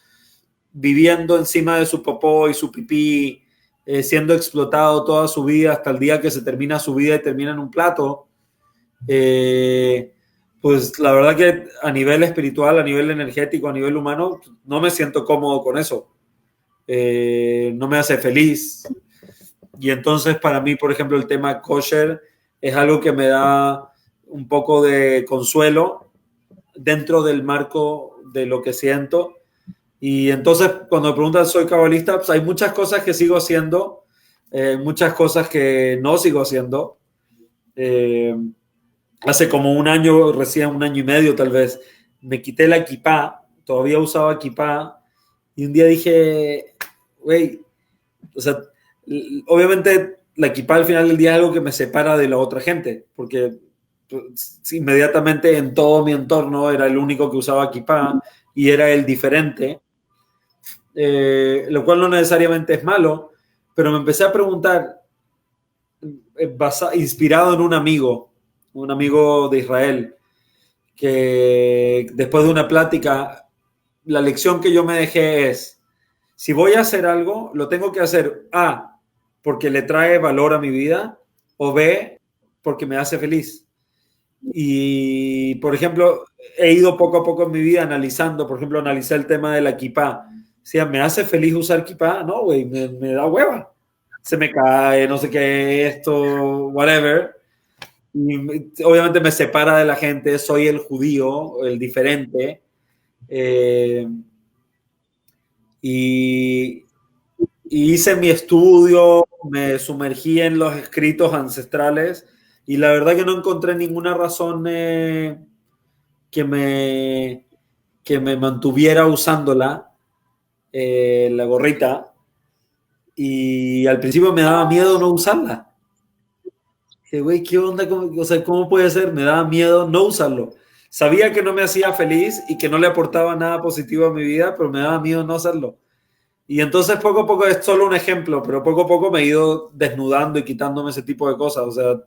viviendo encima de su popó y su pipí, siendo explotado toda su vida hasta el día que se termina su vida y termina en un plato. pues la verdad que a nivel espiritual, a nivel energético, a nivel humano, no me siento cómodo con eso. No me hace feliz. Y entonces para mí, por ejemplo, el tema kosher es algo que me da un poco de consuelo dentro del marco de lo que siento. Y entonces cuando me preguntan soy cabalista, pues hay muchas cosas que sigo haciendo, muchas cosas que no sigo haciendo. Hace como un año, recién un año y medio tal vez, me quité la kipá, todavía usaba kipá, y un día dije, güey, o sea, obviamente la equipa al final del día es algo que me separa de la otra gente, porque pues, inmediatamente en todo mi entorno era el único que usaba equipa y era el diferente, lo cual no necesariamente es malo, pero me empecé a preguntar, inspirado en un amigo de Israel, que después de una plática, la lección que yo me dejé es, si voy a hacer algo, lo tengo que hacer A, porque le trae valor a mi vida, o B, porque me hace feliz. Y, por ejemplo, he ido poco a poco en mi vida analizando, por ejemplo, analicé el tema de la kipá. O sea, ¿me hace feliz usar kipá? No, güey, me da hueva. Se me cae, no sé qué, esto, whatever. Y obviamente me separa de la gente, soy el judío, el diferente. Eh, y, y hice mi estudio, me sumergí en los escritos ancestrales y la verdad que no encontré ninguna razón que, me, que me mantuviera usándola, la gorrita, y al principio me daba miedo no usarla. Dije, güey, ¿qué onda? O sea, ¿cómo puede ser? Me daba miedo no usarlo. Sabía que no me hacía feliz y que no le aportaba nada positivo a mi vida, pero me daba miedo no hacerlo. Y entonces poco a poco, es solo un ejemplo, pero poco a poco me he ido desnudando y quitándome ese tipo de cosas. O sea,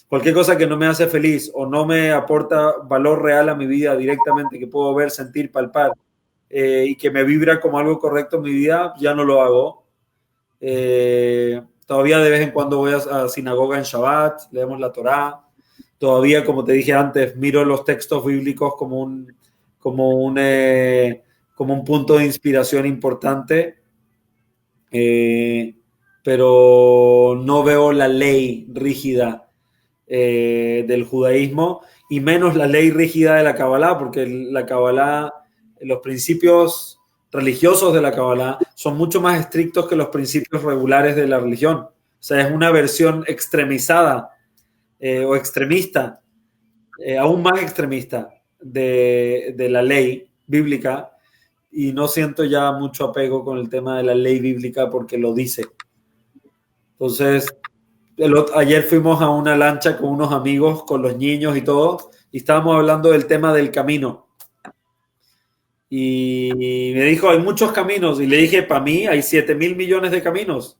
cualquier cosa que no me hace feliz o no me aporta valor real a mi vida directamente, que puedo ver, sentir, palpar, y que me vibra como algo correcto en mi vida, ya no lo hago. Todavía de vez en cuando voy a sinagoga en Shabbat, leemos la Torá. Todavía, como te dije antes, miro los textos bíblicos como como un punto de inspiración importante, pero no veo la ley rígida del judaísmo y menos la ley rígida de la Kabbalah, porque la Kabbalah, los principios religiosos de la Kabbalah son mucho más estrictos que los principios regulares de la religión. O sea, es una versión extremizada o extremista, aún más extremista de la ley bíblica, y no siento ya mucho apego con el tema de la ley bíblica porque lo dice. Entonces, ayer fuimos a una lancha con unos amigos, con los niños y todo, y estábamos hablando del tema del camino. Y me dijo, hay muchos caminos. Y le dije, para mí hay 7,000 millones de caminos.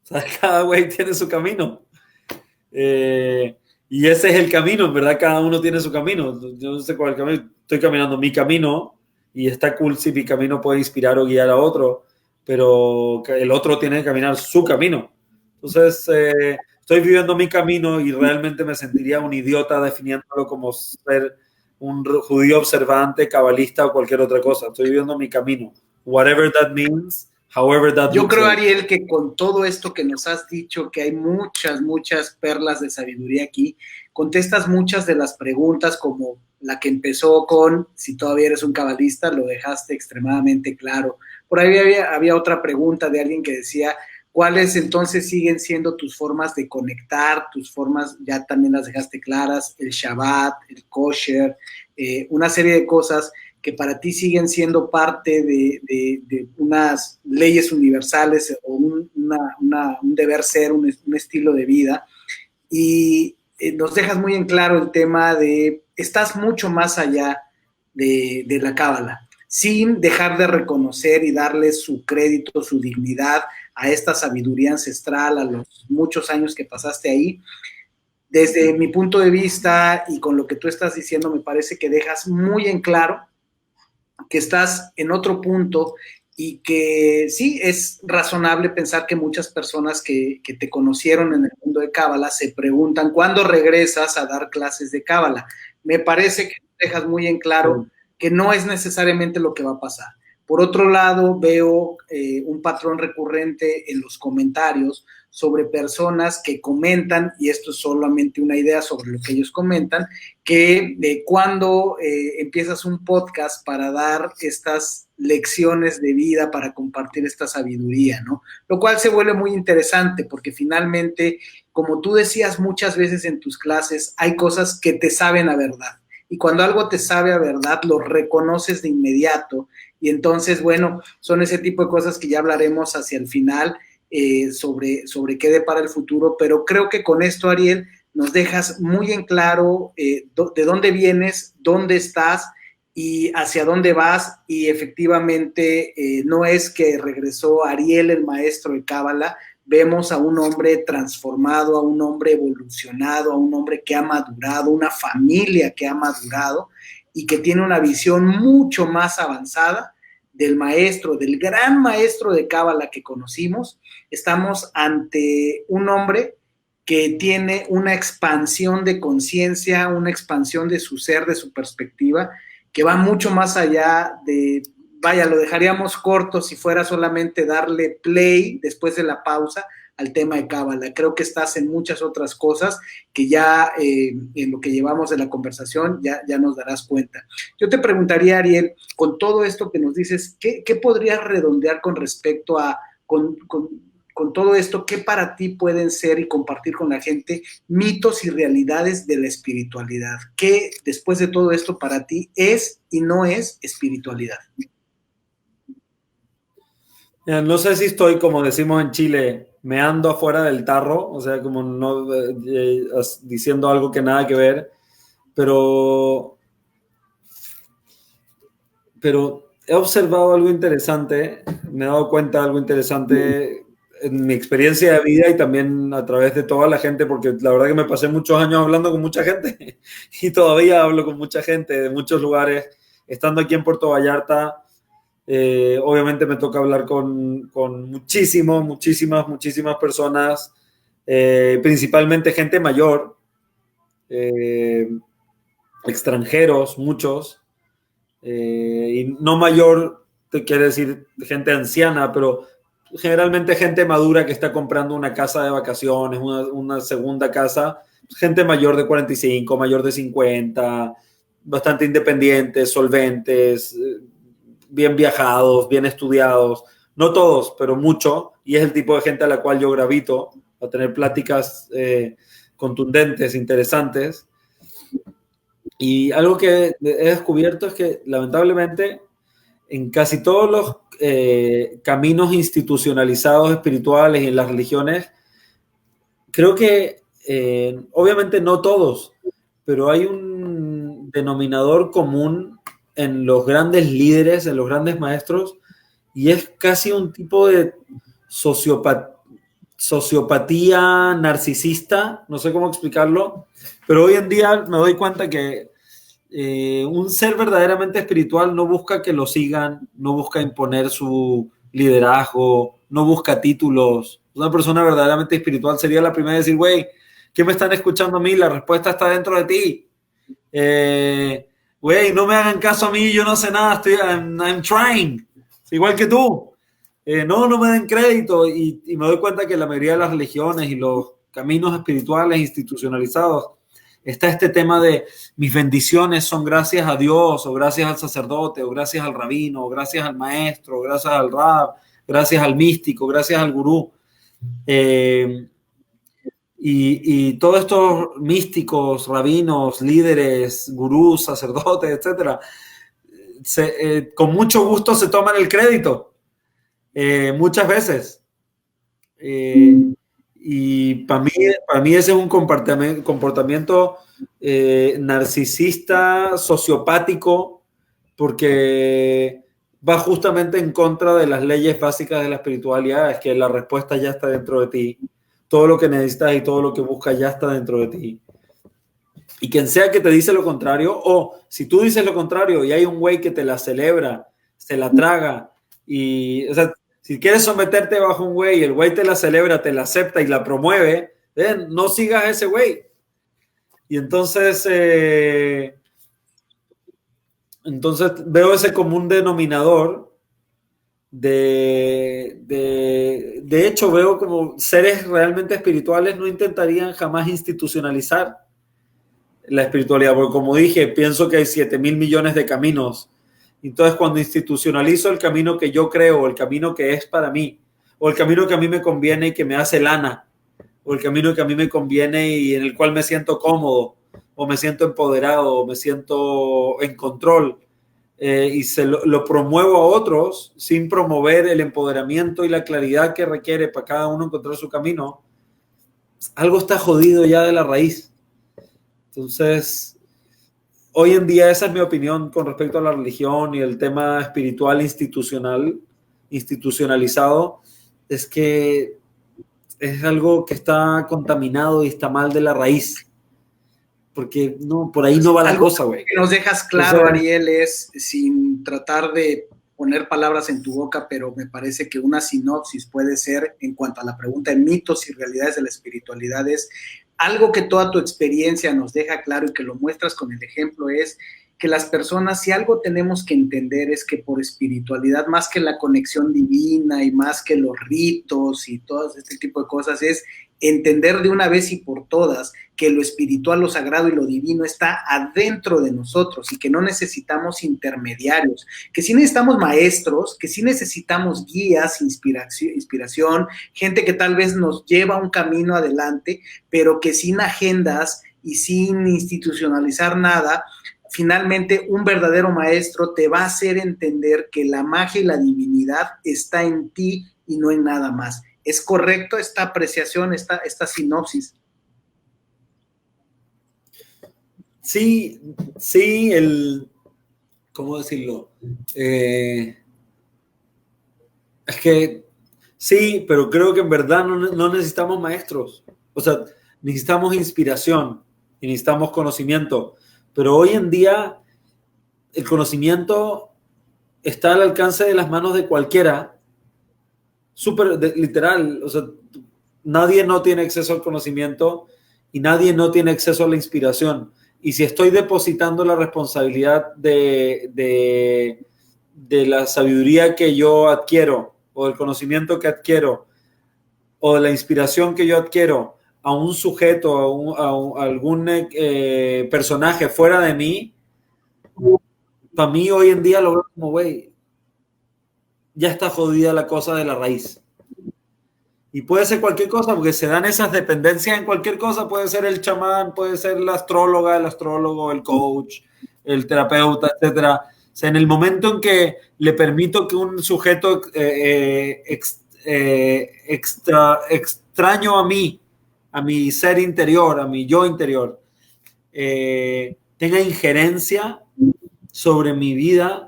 O sea, cada güey tiene su camino. Y ese es el camino, en verdad, cada uno tiene su camino. Yo no sé cuál es el camino. Estoy caminando mi camino y está cool si mi camino puede inspirar o guiar a otro, pero el otro tiene que caminar su camino. Entonces, estoy viviendo mi camino y realmente me sentiría un idiota definiéndolo como ser un judío observante, cabalista o cualquier otra cosa. Estoy viviendo mi camino. Whatever that means, however that Yo looks creo, like. Ariel, que con todo esto que nos has dicho, que hay muchas perlas de sabiduría aquí, contestas muchas de las preguntas, como la que empezó con si todavía eres un cabalista, lo dejaste extremadamente claro. Por ahí había otra pregunta de alguien que decía, ¿cuáles entonces siguen siendo tus formas de conectar? Tus formas ya también las dejaste claras, el Shabbat, el kosher, una serie de cosas que para ti siguen siendo parte de unas leyes universales o un deber ser, un estilo de vida. Y nos dejas muy en claro el tema de, estás mucho más allá de la cábala, sin dejar de reconocer y darle su crédito, su dignidad a esta sabiduría ancestral, a los muchos años que pasaste ahí. Desde mi punto de vista y con lo que tú estás diciendo, me parece que dejas muy en claro que estás en otro punto y que sí, es razonable pensar que muchas personas que te conocieron en el mundo de Cábala se preguntan, ¿cuándo regresas a dar clases de Cábala? Me parece que dejas muy en claro que no es necesariamente lo que va a pasar. Por otro lado, veo un patrón recurrente en los comentarios sobre personas que comentan, y esto es solamente una idea sobre lo que ellos comentan, que cuando empiezas un podcast para dar estas lecciones de vida, para compartir esta sabiduría, ¿no? Lo cual se vuelve muy interesante porque finalmente, como tú decías muchas veces en tus clases, hay cosas que te saben a verdad. Y cuando algo te sabe a verdad, lo reconoces de inmediato. Y entonces, bueno, son ese tipo de cosas que ya hablaremos hacia el final sobre qué depara el futuro. Pero creo que con esto, Ariel, nos dejas muy en claro de dónde vienes, dónde estás y hacia dónde vas. Y efectivamente, no es que regresó Ariel, el maestro de Cábala. Vemos a un hombre transformado, a un hombre evolucionado, a un hombre que ha madurado, una familia que ha madurado y que tiene una visión mucho más avanzada del maestro, del gran maestro de Cábala que conocimos. Estamos ante un hombre que tiene una expansión de conciencia, una expansión de su ser, de su perspectiva, que va mucho más allá de, vaya, lo dejaríamos corto si fuera solamente darle play después de la pausa al tema de Cábala. Creo que estás en muchas otras cosas que ya en lo que llevamos de la conversación ya nos darás cuenta. Yo te preguntaría, Ariel, con todo esto que nos dices, ¿qué podrías redondear con respecto a, con todo esto, qué para ti pueden ser y compartir con la gente mitos y realidades de la espiritualidad? ¿Qué después de todo esto para ti es y no es espiritualidad? No sé si estoy, como decimos en Chile, meando afuera del tarro, o sea, como no diciendo algo que nada que ver, pero he observado algo interesante, me he dado cuenta de algo interesante en mi experiencia de vida y también a través de toda la gente, porque la verdad que me pasé muchos años hablando con mucha gente y todavía hablo con mucha gente de muchos lugares. Estando aquí en Puerto Vallarta, obviamente me toca hablar con muchísimas personas, principalmente gente mayor, extranjeros, muchos, y no mayor te quiere decir gente anciana, pero generalmente gente madura que está comprando una casa de vacaciones, una segunda casa, gente mayor de 45, mayor de 50, bastante independientes, solventes, bien viajados, bien estudiados, no todos, pero mucho, y es el tipo de gente a la cual yo gravito, a tener pláticas contundentes, interesantes. Y algo que he descubierto es que lamentablemente en casi todos los caminos institucionalizados espirituales y en las religiones, creo que obviamente no todos, pero hay un denominador común en los grandes líderes, en los grandes maestros, y es casi un tipo de sociopatía narcisista, no sé cómo explicarlo, pero hoy en día me doy cuenta que un ser verdaderamente espiritual no busca que lo sigan, no busca imponer su liderazgo, no busca títulos. Una persona verdaderamente espiritual sería la primera en decir, güey, ¿qué me están escuchando a mí? La respuesta está dentro de ti. Güey, no me hagan caso a mí, yo no sé nada, I'm trying. Igual que tú. No me den crédito. Y me doy cuenta que la mayoría de las religiones y los caminos espirituales institucionalizados está este tema de mis bendiciones son gracias a Dios, o gracias al sacerdote, o gracias al rabino, o gracias al maestro, o gracias al rab, gracias al místico, gracias al gurú. Y todos estos místicos, rabinos, líderes, gurús, sacerdotes, etcétera, con mucho gusto se toman el crédito, muchas veces. Y para mí ese es un comportamiento narcisista, sociopático, porque va justamente en contra de las leyes básicas de la espiritualidad, es que la respuesta ya está dentro de ti. Todo lo que necesitas y todo lo que buscas ya está dentro de ti. Y quien sea que te dice lo contrario, o si tú dices lo contrario y hay un güey que te la celebra, se la traga Y, o sea, si quieres someterte bajo un güey y el güey te la celebra, te la acepta y la promueve, no sigas a ese güey. Y entonces veo ese común denominador de hecho, veo como seres realmente espirituales no intentarían jamás institucionalizar la espiritualidad, porque como dije, pienso que hay 7,000 millones de caminos. Entonces, cuando institucionalizo el camino que yo creo, el camino que es para mí, o el camino que a mí me conviene y que me hace lana, o el camino que a mí me conviene y en el cual me siento cómodo, o me siento empoderado, o me siento en control, y lo promuevo a otros sin promover el empoderamiento y la claridad que requiere para cada uno encontrar su camino, algo está jodido ya de la raíz. Entonces, hoy en día esa es mi opinión con respecto a la religión y el tema espiritual institucionalizado, es que es algo que está contaminado y está mal de la raíz. Porque no, por ahí no va la cosa, güey. Que nos dejas claro, Ariel, es, sin tratar de poner palabras en tu boca, pero me parece que una sinopsis puede ser, en cuanto a la pregunta de mitos y realidades de la espiritualidad, es algo que toda tu experiencia nos deja claro y que lo muestras con el ejemplo, es que las personas, si algo tenemos que entender, es que por espiritualidad, más que la conexión divina y más que los ritos y todo este tipo de cosas, es entender de una vez y por todas que lo espiritual, lo sagrado y lo divino está adentro de nosotros y que no necesitamos intermediarios, que sí necesitamos maestros, que sí necesitamos guías, inspiración, gente que tal vez nos lleva un camino adelante, pero que sin agendas y sin institucionalizar nada, finalmente un verdadero maestro te va a hacer entender que la magia y la divinidad está en ti y no en nada más. ¿Es correcto esta apreciación, esta sinopsis? Sí, ¿cómo decirlo? Es que sí, pero creo que en verdad no necesitamos maestros. O sea, necesitamos inspiración y necesitamos conocimiento. Pero hoy en día el conocimiento está al alcance de las manos de cualquiera. Literal, o sea, nadie no tiene acceso al conocimiento y nadie no tiene acceso a la inspiración. Y si estoy depositando la responsabilidad de la sabiduría que yo adquiero, o del conocimiento que adquiero, o de la inspiración que yo adquiero a un sujeto, a algún personaje fuera de mí, para mí hoy en día lo veo como, güey, ya está jodida la cosa de la raíz. Y puede ser cualquier cosa, porque se dan esas dependencias en cualquier cosa. Puede ser el chamán, puede ser la astróloga, el astrólogo, el coach, el terapeuta, etc. O sea, en el momento en que le permito que un sujeto extraño a mí, a mi ser interior, a mi yo interior, tenga injerencia sobre mi vida,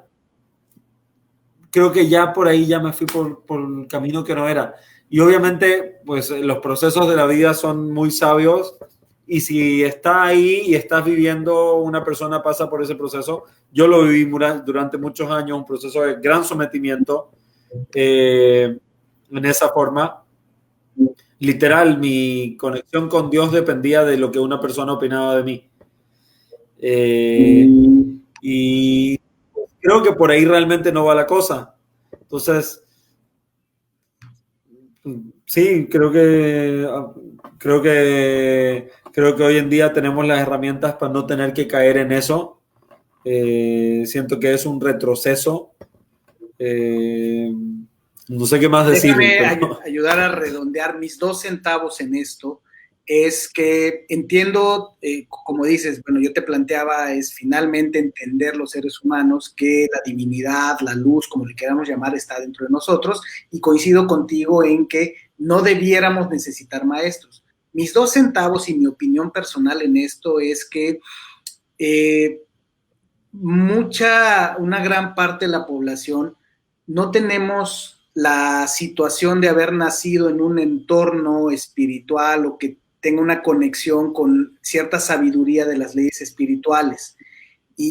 creo que ya por ahí ya me fui por el camino que no era. Y obviamente, pues los procesos de la vida son muy sabios, y si está ahí y estás viviendo, una persona pasa por ese proceso. Yo lo viví durante muchos años, un proceso de gran sometimiento, en esa forma. Literal, mi conexión con Dios dependía de lo que una persona opinaba de mí. Y creo que por ahí realmente no va la cosa. Entonces, sí, creo que hoy en día tenemos las herramientas para no tener que caer en eso. Siento que es un retroceso. No sé qué más decir. Déjame ayudar a redondear mis 2 centavos en esto. Es que entiendo, como dices, bueno, yo te planteaba, es finalmente entender los seres humanos que la divinidad, la luz, como le queramos llamar, está dentro de nosotros, y coincido contigo en que no debiéramos necesitar maestros. Mis 2 centavos y mi opinión personal en esto es que una gran parte de la población no tenemos la situación de haber nacido en un entorno espiritual o que tenga una conexión con cierta sabiduría de las leyes espirituales.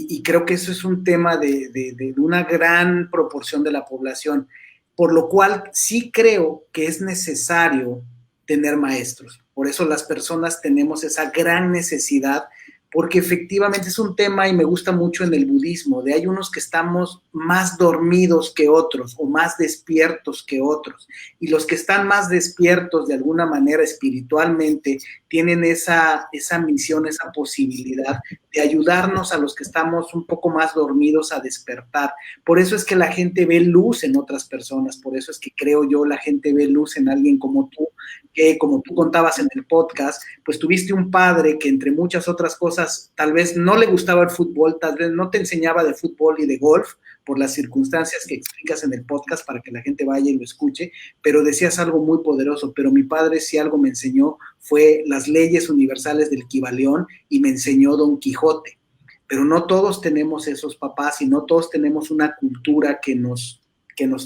y creo que eso es un tema de una gran proporción de la población, por lo cual sí creo que es necesario tener maestros. Por eso las personas tenemos esa gran necesidad, porque efectivamente es un tema, y me gusta mucho en el budismo, de hay unos que estamos más dormidos que otros o más despiertos que otros, y los que están más despiertos de alguna manera espiritualmente tienen esa misión, esa posibilidad de ayudarnos a los que estamos un poco más dormidos a despertar. Por eso es que la gente ve luz en otras personas, por eso es que creo yo la gente ve luz en alguien como tú, que como tú contabas en el podcast, pues tuviste un padre que entre muchas otras cosas tal vez no le gustaba el fútbol, tal vez no te enseñaba de fútbol y de golf por las circunstancias que explicas en el podcast para que la gente vaya y lo escuche, pero decías algo muy poderoso, pero mi padre si algo me enseñó fue las leyes universales del Kybalión y me enseñó Don Quijote, pero no todos tenemos esos papás y no todos tenemos una cultura que nos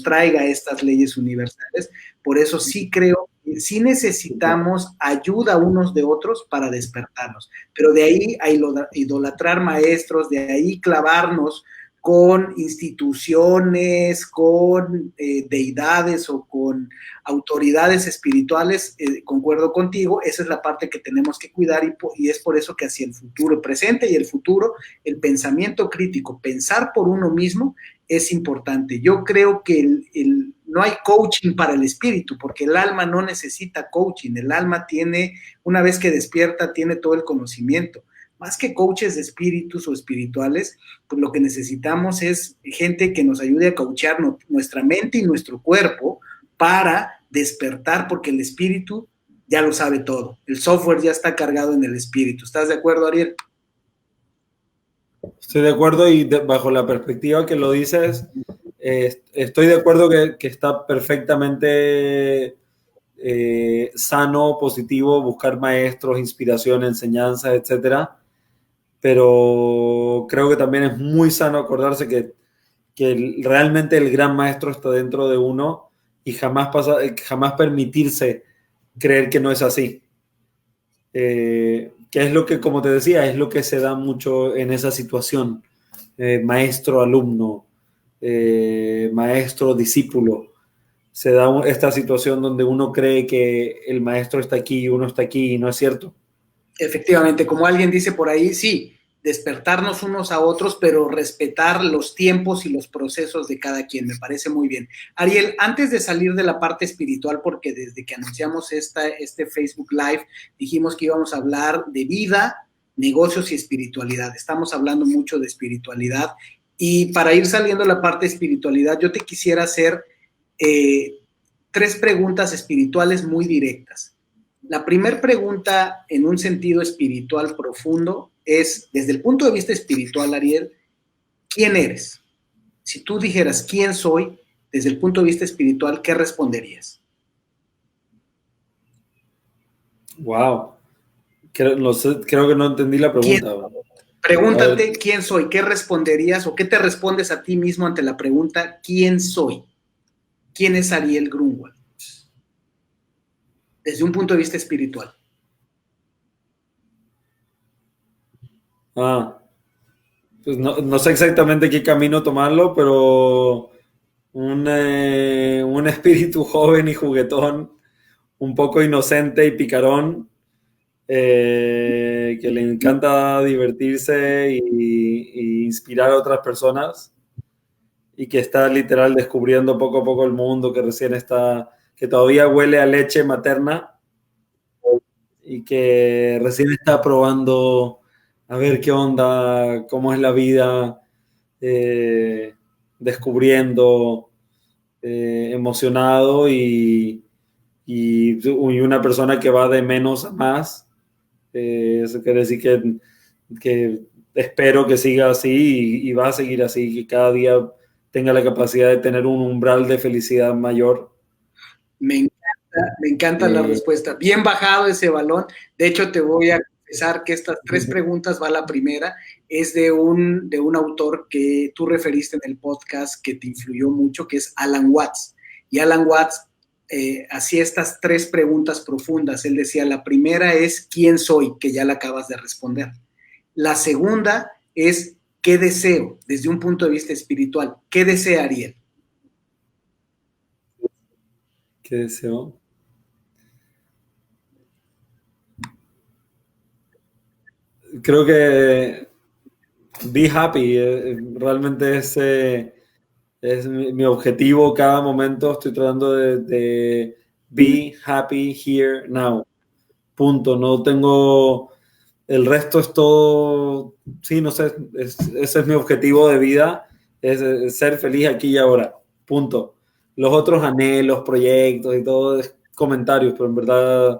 traiga estas leyes universales, por eso sí creo que sí necesitamos ayuda unos de otros para despertarnos, pero de ahí a idolatrar maestros, de ahí clavarnos con instituciones, con deidades o con autoridades espirituales, concuerdo contigo, esa es la parte que tenemos que cuidar y es por eso que hacia el futuro, presente y el futuro, el pensamiento crítico, pensar por uno mismo es importante. Yo creo que no hay coaching para el espíritu, porque el alma no necesita coaching, el alma tiene, una vez que despierta, tiene todo el conocimiento. Más que coaches de espíritus o espirituales, pues lo que necesitamos es gente que nos ayude a coachar nuestra mente y nuestro cuerpo para despertar, porque el espíritu ya lo sabe todo. El software ya está cargado en el espíritu. ¿Estás de acuerdo, Ariel? Estoy de acuerdo y bajo la perspectiva que lo dices, estoy de acuerdo que está perfectamente sano, positivo, buscar maestros, inspiración, enseñanza, etcétera. Pero creo que también es muy sano acordarse que realmente el gran maestro está dentro de uno y jamás permitirse creer que no es así. Que es lo que, como te decía, es lo que se da mucho en esa situación. Maestro-alumno, maestro-discípulo. Se da esta situación donde uno cree que el maestro está aquí y uno está aquí y no es cierto. Efectivamente, como alguien dice por ahí, sí, despertarnos unos a otros, pero respetar los tiempos y los procesos de cada quien, me parece muy bien. Ariel, antes de salir de la parte espiritual, porque desde que anunciamos este Facebook Live, dijimos que íbamos a hablar de vida, negocios y espiritualidad. Estamos hablando mucho de espiritualidad y para ir saliendo de la parte de espiritualidad, yo te quisiera hacer 3 preguntas espirituales muy directas. La primera pregunta en un sentido espiritual profundo es, desde el punto de vista espiritual, Ariel, ¿quién eres? Si tú dijeras quién soy, desde el punto de vista espiritual, ¿qué responderías? Wow. Creo que no entendí la pregunta. Pregúntate quién soy, ¿qué responderías o qué te respondes a ti mismo ante la pregunta quién soy? ¿Quién es Ariel Grunwald? Desde un punto de vista espiritual. Pues no sé exactamente qué camino tomarlo, pero un espíritu joven y juguetón, un poco inocente y picarón, que le encanta divertirse y inspirar a otras personas y que está literal descubriendo poco a poco el mundo, que todavía huele a leche materna y que recién está probando a ver qué onda, cómo es la vida, descubriendo, emocionado y una persona que va de menos a más. Eso quiere decir que espero que siga así y va a seguir así, que cada día tenga la capacidad de tener un umbral de felicidad mayor. Me encanta la respuesta. Bien bajado ese balón. De hecho, te voy a confesar que estas 3 preguntas, va la primera, es de un autor que tú referiste en el podcast que te influyó mucho, que es Alan Watts. Y Alan Watts hacía estas 3 preguntas profundas. Él decía, la primera es ¿quién soy? Que ya la acabas de responder. La segunda es ¿qué deseo desde un punto de vista espiritual? ¿Qué desea Ariel? ¿Qué deseo? Creo que be happy, realmente es mi objetivo cada momento. Estoy tratando de be happy here now. Punto. No tengo, el resto es todo, sí, no sé, ese es mi objetivo de vida, es ser feliz aquí y ahora. Punto. Los otros anhelos, proyectos y todo es comentarios, pero en verdad,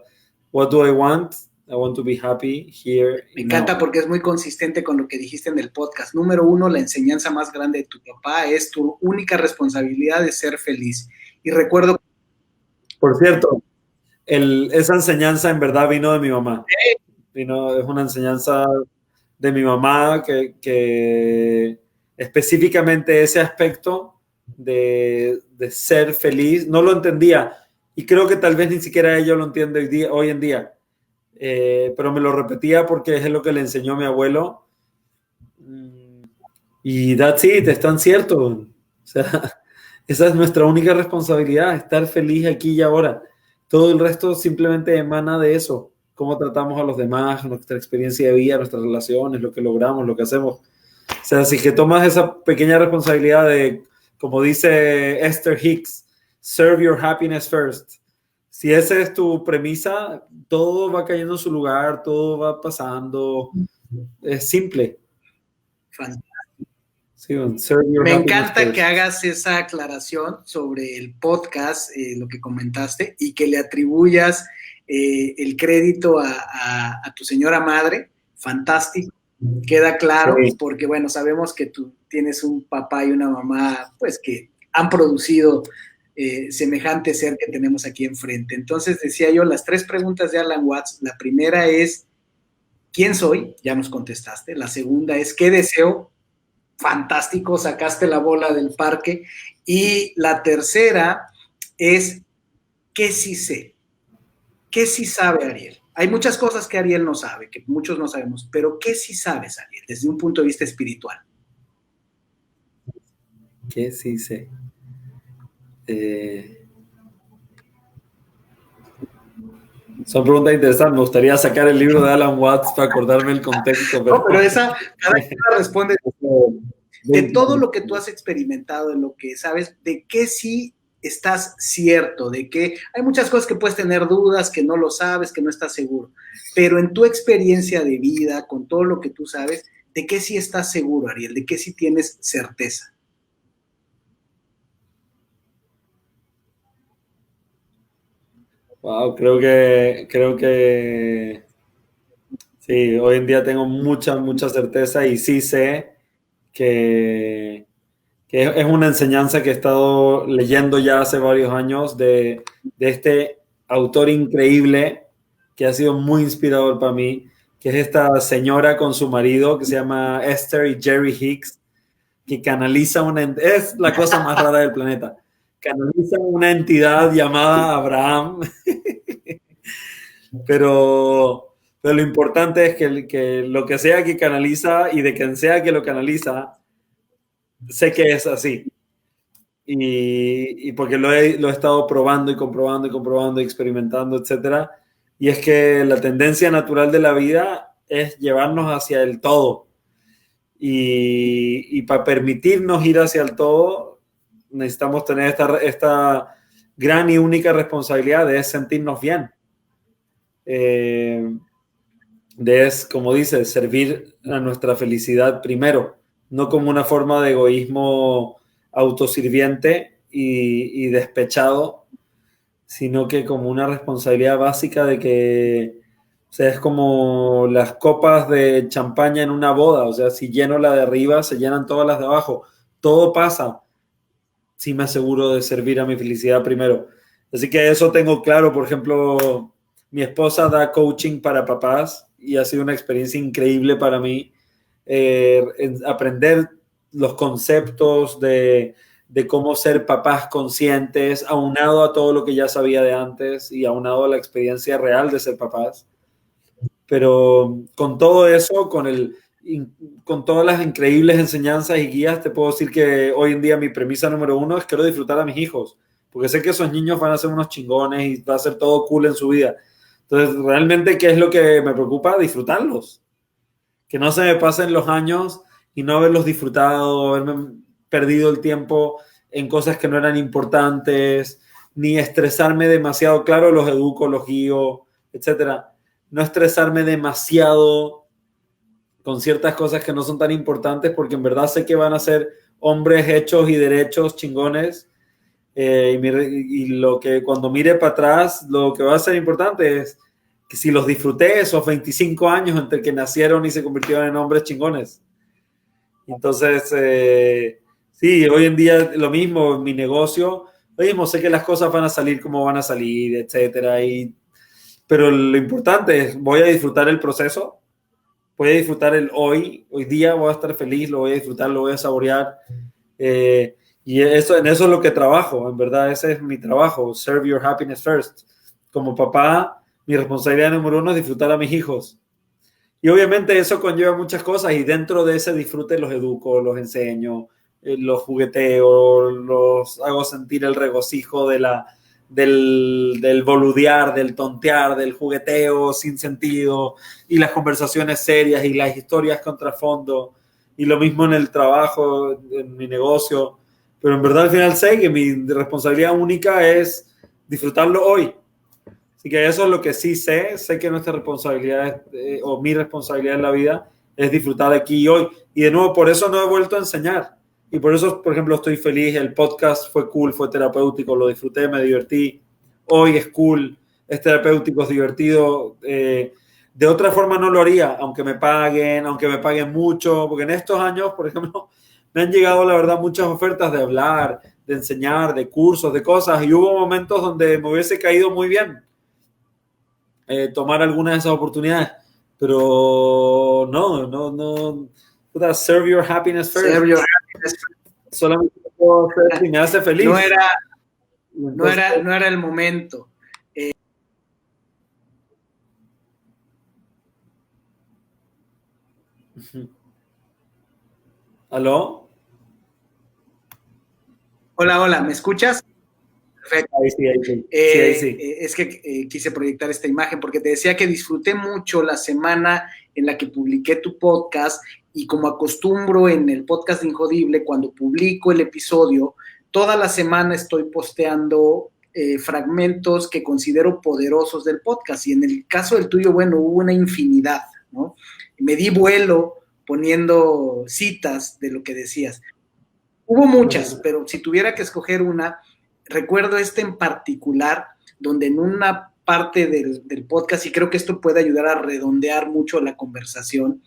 what do I want? I want to be happy here. Me encanta porque es muy consistente con lo que dijiste en el podcast. Número 1, la enseñanza más grande de tu papá es tu única responsabilidad de ser feliz. Y recuerdo... Por cierto, esa enseñanza en verdad vino de mi mamá. Es una enseñanza de mi mamá que específicamente ese aspecto de ser feliz, no lo entendía. Y creo que tal vez ni siquiera ella lo entiende hoy en día. Pero me lo repetía porque es lo que le enseñó mi abuelo. Y that's it, es tan cierto. O sea, esa es nuestra única responsabilidad, estar feliz aquí y ahora. Todo el resto simplemente emana de eso. Cómo tratamos a los demás, nuestra experiencia de vida, nuestras relaciones, lo que logramos, lo que hacemos. O sea, si que tomas esa pequeña responsabilidad de, como dice Esther Hicks, serve your happiness first. Si esa es tu premisa, todo va cayendo en su lugar, todo va pasando. Es simple. Fantástico. Sí, me encanta que hagas esa aclaración sobre el podcast, lo que comentaste, y que le atribuyas el crédito a tu señora madre. Fantástico. Queda claro, sí, porque bueno, sabemos que tú tienes un papá y una mamá, pues que han producido semejante ser que tenemos aquí enfrente. Entonces decía yo, las 3 preguntas de Alan Watts, la primera es, ¿quién soy? Ya nos contestaste. La segunda es, ¿qué deseo? Fantástico, sacaste la bola del parque. Y la tercera es, ¿qué sí sé? ¿Qué sí sabe Ariel? Hay muchas cosas que Ariel no sabe, que muchos no sabemos, pero ¿qué sí sabes, Ariel, desde un punto de vista espiritual? ¿Qué sí sé? Son preguntas interesantes. Me gustaría sacar el libro de Alan Watts para acordarme el contexto. Pero... No, pero esa, cada quien la responde de todo lo que tú has experimentado, de lo que sabes, de qué sí estás cierto, de que hay muchas cosas que puedes tener dudas, que no lo sabes, que no estás seguro, pero en tu experiencia de vida, con todo lo que tú sabes, ¿de qué sí estás seguro, Ariel? ¿De qué sí tienes certeza? Wow, creo que sí, hoy en día tengo mucha certeza y sí sé que es una enseñanza que he estado leyendo ya hace varios años de este autor increíble que ha sido muy inspirador para mí, que es esta señora con su marido que se llama Esther y Jerry Hicks, que canaliza es la cosa más rara del planeta, canaliza una entidad llamada Abraham, pero lo importante es que lo que sea que canaliza y de quien sea que lo canaliza, sé que es así. Y porque lo he estado probando y comprobando, experimentando, etc. Y es que la tendencia natural de la vida es llevarnos hacia el todo. Y para permitirnos ir hacia el todo, necesitamos tener esta gran y única responsabilidad de sentirnos bien. Como dice, servir a nuestra felicidad primero, no como una forma de egoísmo autosirviente y despechado, sino que como una responsabilidad básica de que, o sea, es como las copas de champaña en una boda, o sea, si lleno la de arriba, se llenan todas las de abajo, todo pasa, si me aseguro de servir a mi felicidad primero. Así que eso tengo claro. Por ejemplo, mi esposa da coaching para papás y ha sido una experiencia increíble para mí aprender los conceptos de cómo ser papás conscientes, aunado a todo lo que ya sabía de antes y aunado a la experiencia real de ser papás. Pero con todo eso, con todas las increíbles enseñanzas y guías, te puedo decir que hoy en día mi premisa número uno es quiero disfrutar a mis hijos, porque sé que esos niños van a ser unos chingones y va a ser todo cool en su vida. Entonces, realmente, ¿qué es lo que me preocupa? Disfrutarlos. Que no se me pasen los años y no haberlos disfrutado, haberme perdido el tiempo en cosas que no eran importantes, ni estresarme demasiado. Claro, los educo, los guío, etcétera. No estresarme demasiado con ciertas cosas que no son tan importantes, porque en verdad sé que van a ser hombres hechos y derechos chingones. Y lo que cuando mire para atrás, lo que va a ser importante es que si los disfruté esos 25 años entre que nacieron y se convirtieron en hombres chingones. Entonces, sí, hoy en día lo mismo en mi negocio. Oye, sé que las cosas van a salir como van a salir, etcétera. Pero lo importante es, voy a disfrutar el proceso, voy a disfrutar el hoy día voy a estar feliz, lo voy a disfrutar, lo voy a saborear. Y en eso es lo que trabajo, en verdad, ese es mi trabajo, serve your happiness first. Como papá, mi responsabilidad número uno es disfrutar a mis hijos. Y obviamente eso conlleva muchas cosas y dentro de ese disfrute los educo, los enseño, los jugueteo, los hago sentir el regocijo del boludear, del tontear, del jugueteo sin sentido y las conversaciones serias y las historias con trasfondo. Y lo mismo en el trabajo, en mi negocio. Pero en verdad al final sé que mi responsabilidad única es disfrutarlo hoy. Así que eso es lo que sí sé que nuestra responsabilidad o mi responsabilidad en la vida es disfrutar aquí y hoy. Y de nuevo, por eso no he vuelto a enseñar. Y por eso, por ejemplo, estoy feliz. El podcast fue cool, fue terapéutico, lo disfruté, me divertí. Hoy es cool, es terapéutico, es divertido. De otra forma no lo haría, aunque me paguen mucho. Porque en estos años, por ejemplo, me han llegado, la verdad, muchas ofertas de hablar, de enseñar, de cursos, de cosas. Y hubo momentos donde me hubiese caído muy bien tomar alguna de esas oportunidades, pero no, serve your happiness first. Serve your happiness first. Solamente puedo hacer si me hace feliz. No era el momento. ¿Aló? Hola, ¿me escuchas? Perfecto. Ahí sí. Es que quise proyectar esta imagen porque te decía que disfruté mucho la semana en la que publiqué tu podcast y como acostumbro en el podcast de Injodible, cuando publico el episodio, toda la semana estoy posteando fragmentos que considero poderosos del podcast y en el caso del tuyo, bueno, hubo una infinidad, ¿no? Me di vuelo poniendo citas de lo que decías. Hubo muchas, pero si tuviera que escoger una, recuerdo en particular, donde en una parte del podcast, y creo que esto puede ayudar a redondear mucho la conversación,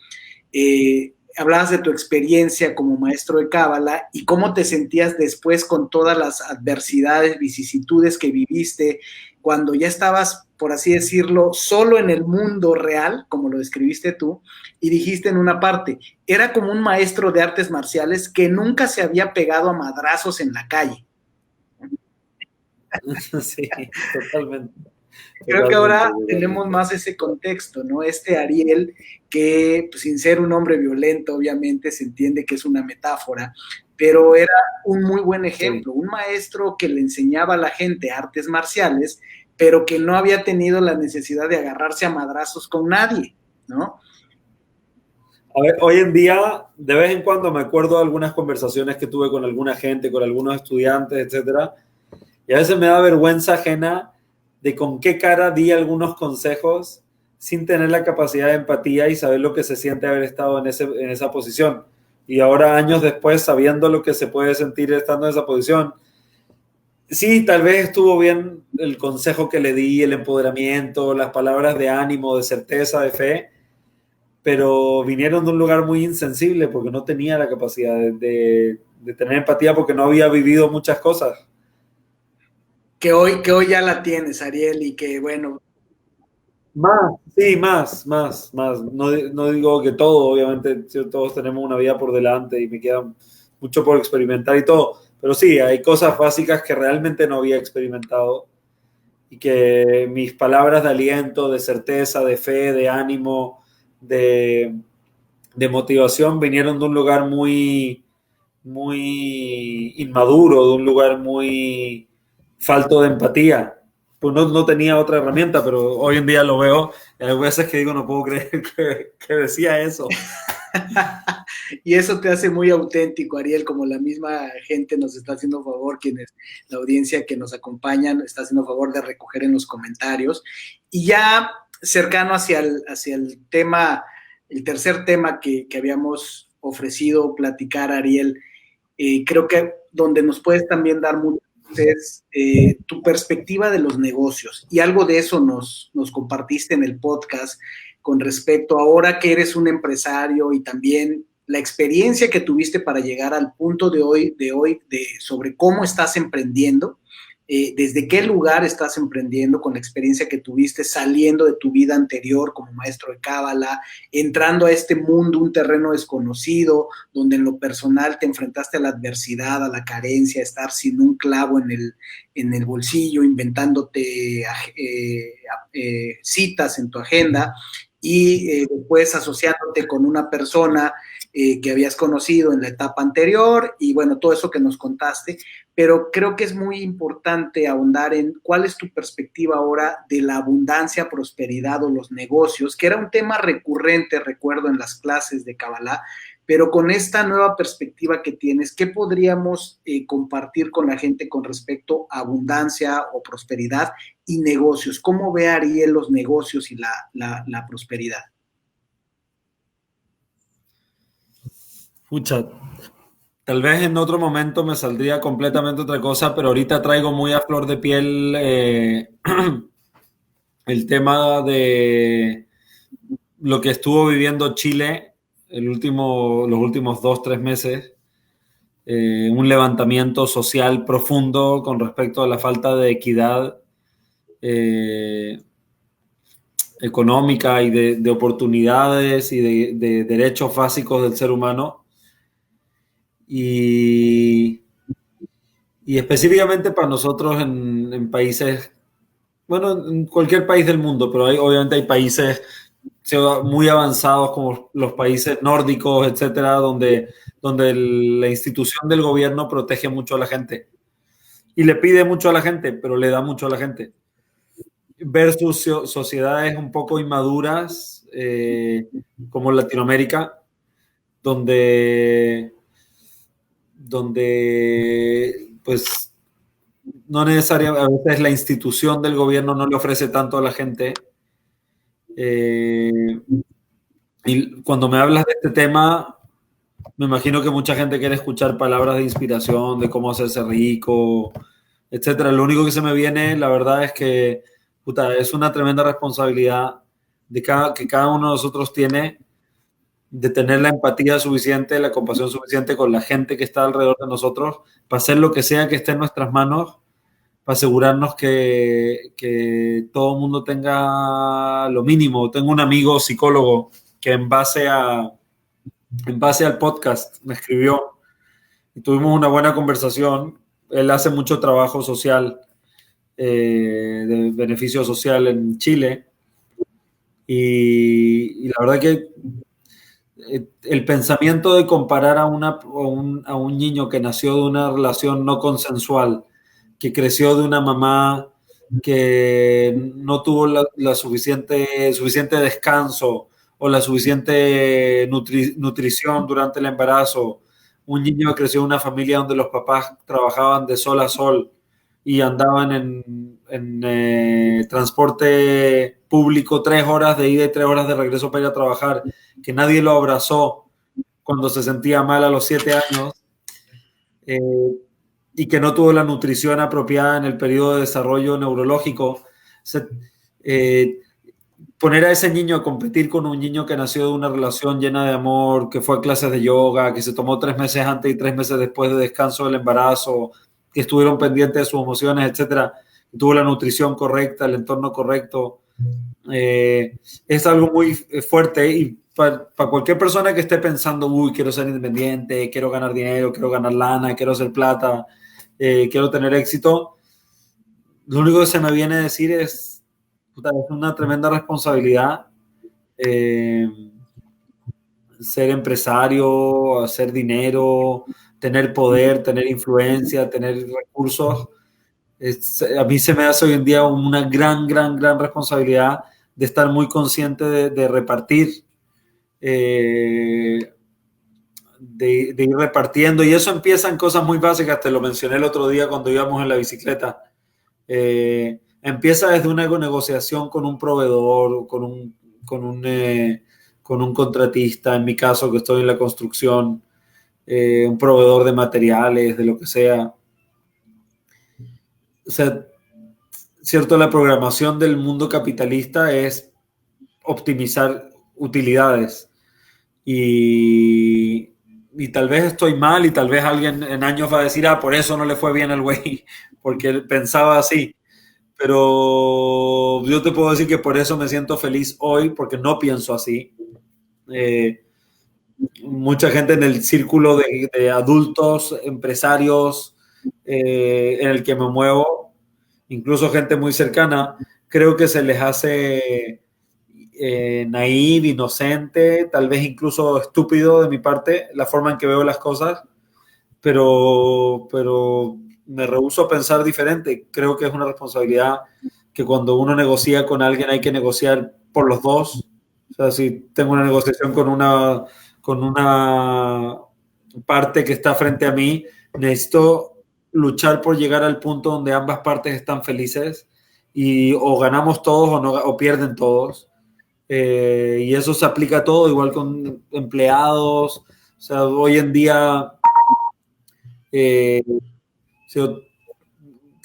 hablabas de tu experiencia como maestro de Cábala y cómo te sentías después con todas las adversidades, vicisitudes que viviste, cuando ya estabas, por así decirlo, solo en el mundo real, como lo describiste tú, y dijiste en una parte, era como un maestro de artes marciales que nunca se había pegado a madrazos en la calle. Sí, totalmente. Creo que ahora tenemos más ese contexto, ¿no? Ariel, que pues, sin ser un hombre violento, obviamente se entiende que es una metáfora, pero era un muy buen ejemplo, sí. Un maestro que le enseñaba a la gente artes marciales, pero que no había tenido la necesidad de agarrarse a madrazos con nadie, ¿no? A ver, hoy en día, de vez en cuando me acuerdo de algunas conversaciones que tuve con alguna gente, con algunos estudiantes, etcétera, y a veces me da vergüenza ajena de con qué cara di algunos consejos sin tener la capacidad de empatía y saber lo que se siente haber estado en esa posición. Y ahora, años después, sabiendo lo que se puede sentir estando en esa posición, sí, tal vez estuvo bien el consejo que le di, el empoderamiento, las palabras de ánimo, de certeza, de fe, pero vinieron de un lugar muy insensible porque no tenía la capacidad de tener empatía porque no había vivido muchas cosas. Que hoy ya la tienes, Ariel, y que bueno. Más. No digo que todo, obviamente todos tenemos una vida por delante y me queda mucho por experimentar y todo, pero sí, hay cosas básicas que realmente no había experimentado y que mis palabras de aliento, de certeza, de fe, de ánimo, de de motivación vinieron de un lugar muy, muy inmaduro, de un lugar muy falto de empatía. Pues no tenía otra herramienta, pero hoy en día lo veo. Y hay veces que digo, no puedo creer que decía eso. Y eso te hace muy auténtico, Ariel, como la misma gente nos está haciendo favor, quienes, la audiencia que nos acompañan, está haciendo favor de recoger en los comentarios. Y ya cercano hacia el tema, el tercer tema que habíamos ofrecido platicar, Ariel, creo que donde nos puedes también dar mucho es tu perspectiva de los negocios. Y algo de eso nos compartiste en el podcast con respecto ahora que eres un empresario y también la experiencia que tuviste para llegar al punto de hoy sobre cómo estás emprendiendo, desde qué lugar estás emprendiendo con la experiencia que tuviste saliendo de tu vida anterior como maestro de cábala, entrando a este mundo, un terreno desconocido, donde en lo personal te enfrentaste a la adversidad, a la carencia, a estar sin un clavo en el bolsillo, inventándote citas en tu agenda y después asociándote con una persona que habías conocido en la etapa anterior y bueno, todo eso que nos contaste, pero creo que es muy importante ahondar en cuál es tu perspectiva ahora de la abundancia, prosperidad o los negocios, que era un tema recurrente, recuerdo, en las clases de Kabbalah, pero con esta nueva perspectiva que tienes, ¿qué podríamos compartir con la gente con respecto a abundancia o prosperidad y negocios? ¿Cómo ve Ariel los negocios y la prosperidad? Pucha, tal vez en otro momento me saldría completamente otra cosa, pero ahorita traigo muy a flor de piel el tema de lo que estuvo viviendo Chile los últimos 2, 3 meses, un levantamiento social profundo con respecto a la falta de equidad eh, económica y de oportunidades y de derechos básicos del ser humano. Y específicamente para nosotros en países, bueno, en cualquier país del mundo, pero obviamente hay países muy avanzados como los países nórdicos, etcétera, donde la institución del gobierno protege mucho a la gente y le pide mucho a la gente, pero le da mucho a la gente. Versus sociedades un poco inmaduras como Latinoamérica, donde pues no necesariamente, a veces la institución del gobierno no le ofrece tanto a la gente. Y cuando me hablas de este tema, me imagino que mucha gente quiere escuchar palabras de inspiración, de cómo hacerse rico, etcétera. Lo único que se me viene, la verdad, es que puta, es una tremenda responsabilidad que cada uno de nosotros tiene de tener la empatía suficiente, la compasión suficiente con la gente que está alrededor de nosotros para hacer lo que sea que esté en nuestras manos, para asegurarnos que todo el mundo tenga lo mínimo. Tengo un amigo psicólogo que en base al podcast me escribió y tuvimos una buena conversación. Él hace mucho trabajo social, de beneficio social en Chile, y la verdad que el pensamiento de comparar a un niño que nació de una relación no consensual, que creció de una mamá que no tuvo la suficiente descanso o la suficiente nutrición durante el embarazo, un niño que creció en una familia donde los papás trabajaban de sol a sol y andaban en transporte público 3 horas de ida y 3 horas de regreso para ir a trabajar, que nadie lo abrazó cuando se sentía mal a los 7 años, eh, y que no tuvo la nutrición apropiada en el periodo de desarrollo neurológico. Eh, Poner a ese niño a competir con un niño que nació de una relación llena de amor, que fue a clases de yoga, que se tomó 3 meses antes y 3 meses después de descanso del embarazo, que estuvieron pendientes de sus emociones, etcétera, que tuvo la nutrición correcta, el entorno correcto, es algo muy fuerte. Y para cualquier persona que esté pensando, uy, quiero ser independiente, quiero ganar dinero, quiero ganar lana, quiero hacer plata, quiero tener éxito, lo único que se me viene a decir es, puta, es una tremenda responsabilidad. ser empresario, hacer dinero, tener poder, tener influencia, tener recursos. A mí se me hace hoy en día una gran responsabilidad de estar muy consciente de repartir, de ir repartiendo. Y eso empieza en cosas muy básicas. Te lo mencioné el otro día cuando íbamos en la bicicleta. Empieza desde una negociación con un proveedor, con un contratista, en mi caso que estoy en la construcción, un proveedor de materiales, de lo que sea. O sea, cierto, la programación del mundo capitalista es optimizar utilidades y tal vez estoy mal y tal vez alguien en años va a decir, por eso no le fue bien al güey, porque él pensaba así. Pero yo te puedo decir que por eso me siento feliz hoy, porque no pienso así. Mucha gente en el círculo de adultos, empresarios en el que me muevo, incluso gente muy cercana, creo que se les hace naive, inocente, tal vez incluso estúpido de mi parte, la forma en que veo las cosas, pero me rehúso a pensar diferente. Creo que es una responsabilidad que cuando uno negocia con alguien hay que negociar por los dos. O sea, si tengo una negociación con una parte que está frente a mí, necesito luchar por llegar al punto donde ambas partes están felices y o ganamos todos o pierden todos. Y eso se aplica a todo, igual con empleados. O sea, hoy en día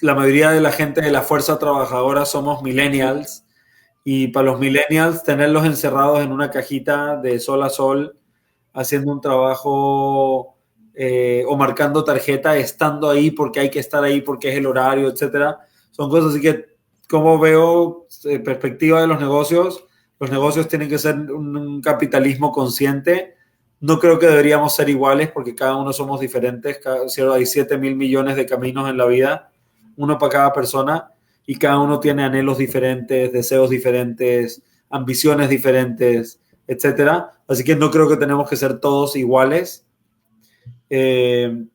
la mayoría de la gente de la fuerza trabajadora somos millennials y para los millennials tenerlos encerrados en una cajita de sol a sol haciendo un trabajo o marcando tarjeta, estando ahí porque hay que estar ahí porque es el horario, etcétera, son cosas así que como veo perspectiva de los negocios tienen que ser un capitalismo consciente. No creo que deberíamos ser iguales porque cada uno somos diferentes. Hay 7.000 millones de caminos en la vida, uno para cada persona, y cada uno tiene anhelos diferentes, deseos diferentes, ambiciones diferentes, etcétera. Así que no creo que tenemos que ser todos iguales. Pero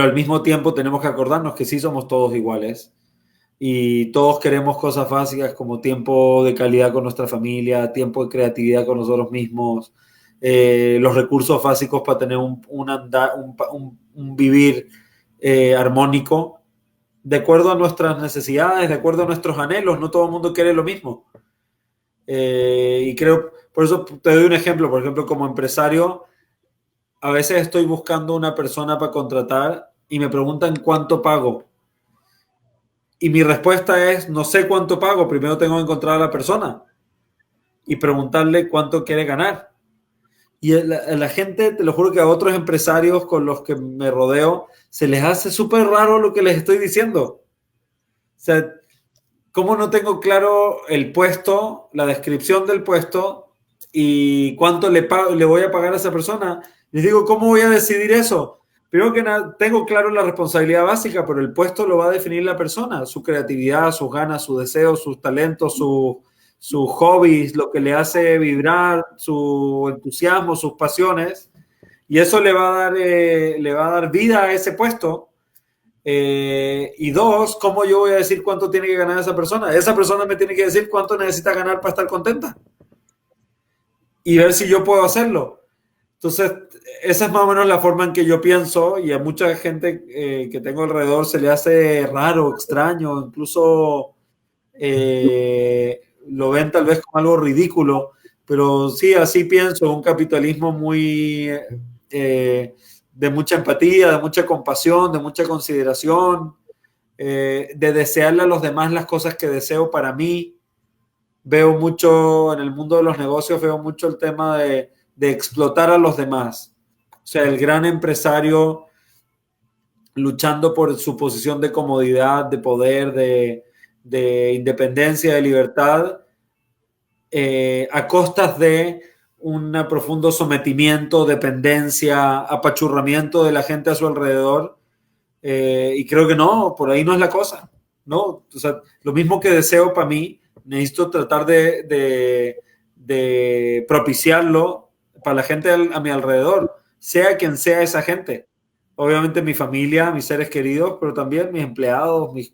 al mismo tiempo tenemos que acordarnos que sí somos todos iguales y todos queremos cosas básicas como tiempo de calidad con nuestra familia, tiempo de creatividad con nosotros mismos, los recursos básicos para tener un vivir armónico, de acuerdo a nuestras necesidades, de acuerdo a nuestros anhelos. No todo el mundo quiere lo mismo. Y creo, por eso te doy un ejemplo, por ejemplo, como empresario, a veces estoy buscando una persona para contratar y me preguntan cuánto pago. Y mi respuesta es, no sé cuánto pago, primero tengo que encontrar a la persona y preguntarle cuánto quiere ganar. Y a la gente, te lo juro que a otros empresarios con los que me rodeo, se les hace súper raro lo que les estoy diciendo. O sea, ¿cómo no tengo claro el puesto, la descripción del puesto y cuánto le voy a pagar a esa persona? Les digo, ¿cómo voy a decidir eso? Primero que nada, tengo claro la responsabilidad básica, pero el puesto lo va a definir la persona, su creatividad, sus ganas, sus deseos, sus talentos, sus hobbies, lo que le hace vibrar, su entusiasmo, sus pasiones, y eso le va a dar vida a ese puesto. Y dos, ¿cómo yo voy a decir cuánto tiene que ganar esa persona? Esa persona me tiene que decir cuánto necesita ganar para estar contenta y ver si yo puedo hacerlo. Entonces, esa es más o menos la forma en que yo pienso, y a mucha gente que tengo alrededor se le hace raro, extraño, incluso lo ven tal vez como algo ridículo, pero sí, así pienso, un capitalismo muy de mucha empatía, de mucha compasión, de mucha consideración, de desearle a los demás las cosas que deseo para mí. Veo mucho en el mundo de los negocios, veo mucho el tema de explotar a los demás. O sea, el gran empresario luchando por su posición de comodidad, de poder, de independencia, de libertad, a costas de un profundo sometimiento, dependencia, apachurramiento de la gente a su alrededor. Y creo que no, por ahí no es la cosa, ¿no? O sea, lo mismo que deseo para mí, necesito tratar de propiciarlo para la gente a mi alrededor, sea quien sea esa gente. Obviamente mi familia, mis seres queridos, pero también mis empleados, mis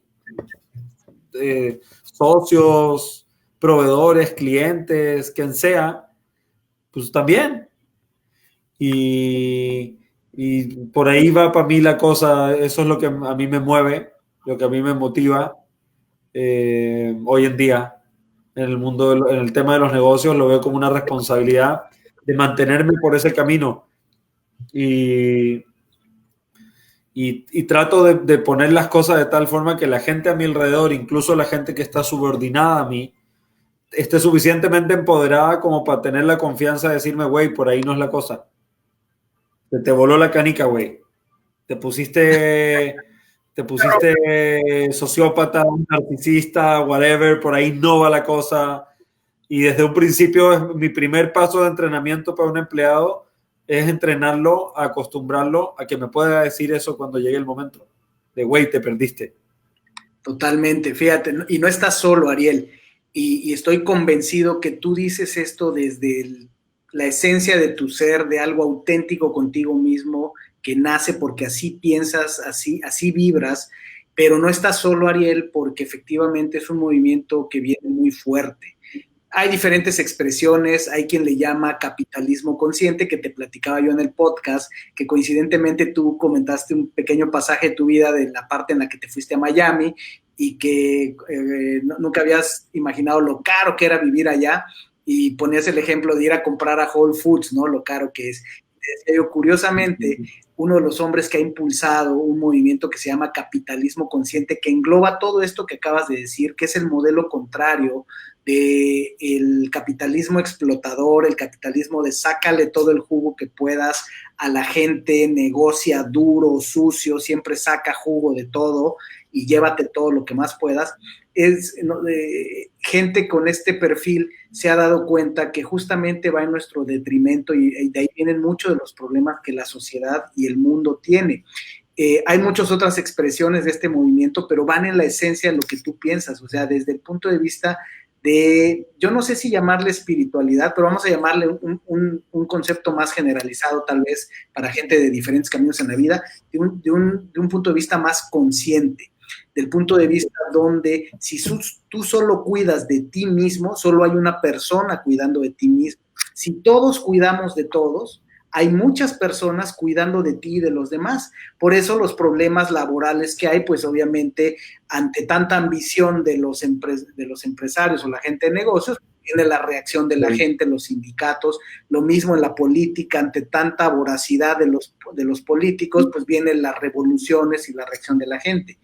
socios, proveedores, clientes, quien sea, pues también. Y por ahí va para mí la cosa, eso es lo que a mí me mueve, lo que a mí me motiva hoy en día en el mundo, en el tema de los negocios, lo veo como una responsabilidad de mantenerme por ese camino y trato de poner las cosas de tal forma que la gente a mi alrededor, incluso la gente que está subordinada a mí, esté suficientemente empoderada como para tener la confianza de decirme, güey, por ahí no es la cosa. Te voló la canica, güey. Te pusiste sociópata, narcisista, whatever, por ahí no va la cosa. Y desde un principio, mi primer paso de entrenamiento para un empleado es entrenarlo, acostumbrarlo a que me pueda decir eso cuando llegue el momento. De, güey, te perdiste. Totalmente, fíjate, y no estás solo, Ariel. Y estoy convencido que tú dices esto desde la esencia de tu ser, de algo auténtico contigo mismo, que nace porque así piensas, así vibras, pero no estás solo, Ariel, porque efectivamente es un movimiento que viene muy fuerte. Hay diferentes expresiones, hay quien le llama capitalismo consciente, que te platicaba yo en el podcast, que coincidentemente tú comentaste un pequeño pasaje de tu vida de la parte en la que te fuiste a Miami y que nunca habías imaginado lo caro que era vivir allá, y ponías el ejemplo de ir a comprar a Whole Foods, ¿no? Lo caro que es. Yo, curiosamente, uno de los hombres que ha impulsado un movimiento que se llama capitalismo consciente, que engloba todo esto que acabas de decir, que es el modelo contrario del capitalismo explotador, el capitalismo de sácale todo el jugo que puedas a la gente, negocia duro, sucio, siempre saca jugo de todo y llévate todo lo que más puedas. Gente con este perfil se ha dado cuenta que justamente va en nuestro detrimento y de ahí vienen muchos de los problemas que la sociedad y el mundo tiene. Hay muchas otras expresiones de este movimiento, pero van en la esencia de lo que tú piensas, o sea, desde el punto de vista de, yo no sé si llamarle espiritualidad, pero vamos a llamarle un concepto más generalizado tal vez para gente de diferentes caminos en la vida, de un punto de vista más consciente, del punto de vista donde si tú solo cuidas de ti mismo, solo hay una persona cuidando de ti mismo. Si todos cuidamos de todos, hay muchas personas cuidando de ti y de los demás. Por eso los problemas laborales que hay, pues obviamente ante tanta ambición de los empresarios o la gente de negocios, viene la reacción de la gente, los sindicatos, lo mismo en la política, ante tanta voracidad de los políticos, pues vienen las revoluciones y la reacción de la gente.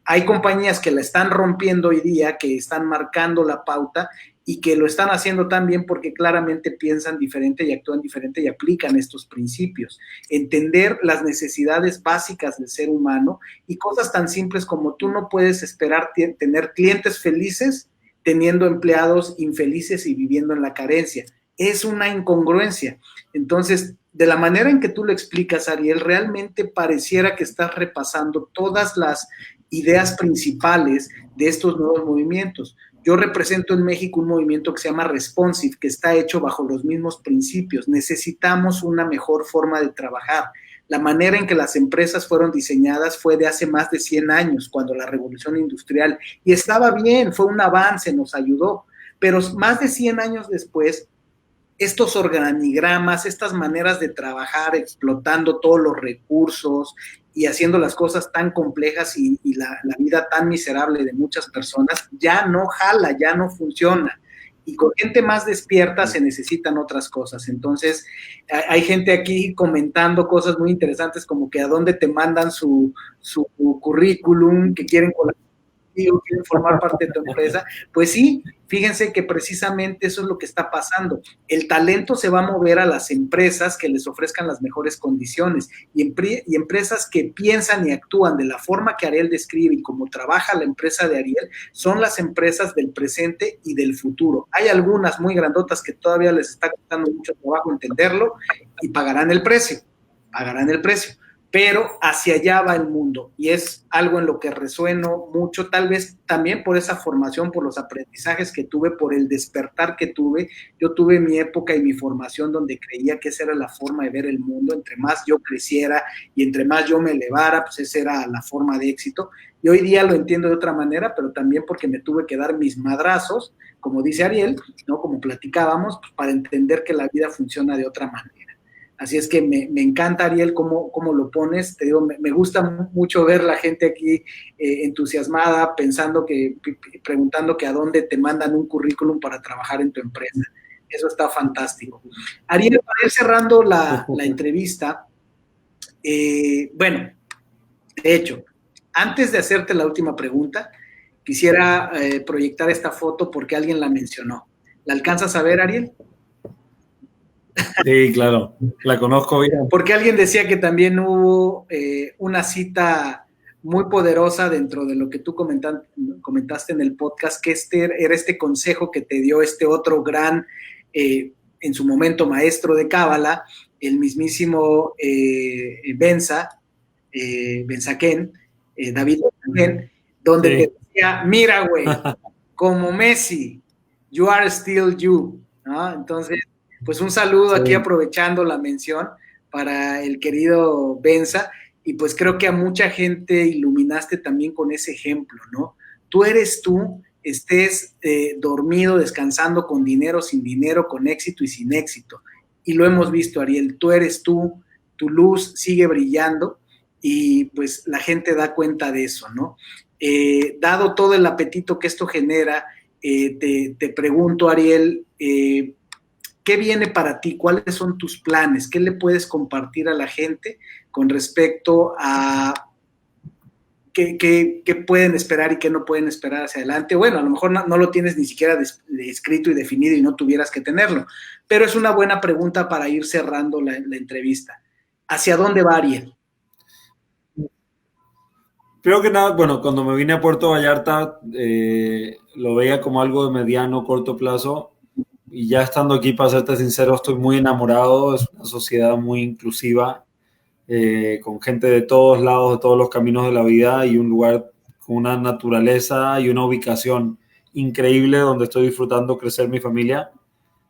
Hay compañías que la están rompiendo hoy día, que están marcando la pauta y que lo están haciendo también porque claramente piensan diferente y actúan diferente y aplican estos principios. Entender las necesidades básicas del ser humano y cosas tan simples como tú no puedes esperar tener clientes felices teniendo empleados infelices y viviendo en la carencia. Es una incongruencia. Entonces, de la manera en que tú lo explicas, Ariel, realmente pareciera que estás repasando todas las ideas principales de estos nuevos movimientos. Yo represento en México un movimiento que se llama Responsive, que está hecho bajo los mismos principios. Necesitamos una mejor forma de trabajar. La manera en que las empresas fueron diseñadas fue de hace más de 100 años, cuando la revolución industrial, y estaba bien, fue un avance, nos ayudó, pero más de 100 años después, estos organigramas, estas maneras de trabajar explotando todos los recursos y haciendo las cosas tan complejas y la vida tan miserable de muchas personas, ya no jala, ya no funciona. Y con gente más despierta se necesitan otras cosas. Entonces, hay gente aquí comentando cosas muy interesantes como que a dónde te mandan su currículum, que quieren colaborar, quieren formar parte de tu empresa. Pues sí, fíjense que precisamente eso es lo que está pasando. El talento se va a mover a las empresas que les ofrezcan las mejores condiciones y empresas que piensan y actúan de la forma que Ariel describe y como trabaja la empresa de Ariel, son las empresas del presente y del futuro. Hay algunas muy grandotas que todavía les está costando mucho trabajo entenderlo y pagarán el precio. pero hacia allá va el mundo y es algo en lo que resueno mucho, tal vez también por esa formación, por los aprendizajes que tuve, por el despertar que tuve. Yo tuve mi época y mi formación donde creía que esa era la forma de ver el mundo, entre más yo creciera y entre más yo me elevara, pues esa era la forma de éxito. Y hoy día lo entiendo de otra manera, pero también porque me tuve que dar mis madrazos, como dice Ariel, ¿no? Como platicábamos, pues para entender que la vida funciona de otra manera. Así es que me encanta, Ariel, cómo lo pones. Te digo, me gusta mucho ver la gente aquí entusiasmada, preguntando que a dónde te mandan un currículum para trabajar en tu empresa. Eso está fantástico. Ariel, para ir cerrando la entrevista, bueno, de hecho, antes de hacerte la última pregunta, quisiera proyectar esta foto porque alguien la mencionó. ¿La alcanzas a ver, Ariel? Sí, claro, la conozco bien. Porque alguien decía que también hubo una cita muy poderosa dentro de lo que tú comentaste en el podcast, que era este consejo que te dio este otro gran, en su momento maestro de Cábala, el mismísimo Benzaquén, David Benzaquén, donde te decía, mira, güey, como Messi, you are still you, ¿no? Entonces, pues un saludo aquí aprovechando la mención para el querido Benza y pues creo que a mucha gente iluminaste también con ese ejemplo, ¿no? Tú eres tú, estés dormido, descansando con dinero, sin dinero, con éxito y sin éxito. Y lo hemos visto, Ariel, tú eres tú, tu luz sigue brillando y pues la gente da cuenta de eso, ¿no? Dado todo el apetito que esto genera, te pregunto, Ariel, ¿qué viene para ti? ¿Cuáles son tus planes? ¿Qué le puedes compartir a la gente con respecto a qué pueden esperar y qué no pueden esperar hacia adelante? Bueno, a lo mejor no lo tienes ni siquiera escrito y definido y no tuvieras que tenerlo, pero es una buena pregunta para ir cerrando la entrevista. ¿Hacia dónde va Ariel? Creo que nada, bueno, cuando me vine a Puerto Vallarta lo veía como algo de mediano, corto plazo y ya estando aquí, para serte sincero, estoy muy enamorado, es una sociedad muy inclusiva, con gente de todos lados, de todos los caminos de la vida y un lugar con una naturaleza y una ubicación increíble donde estoy disfrutando crecer mi familia.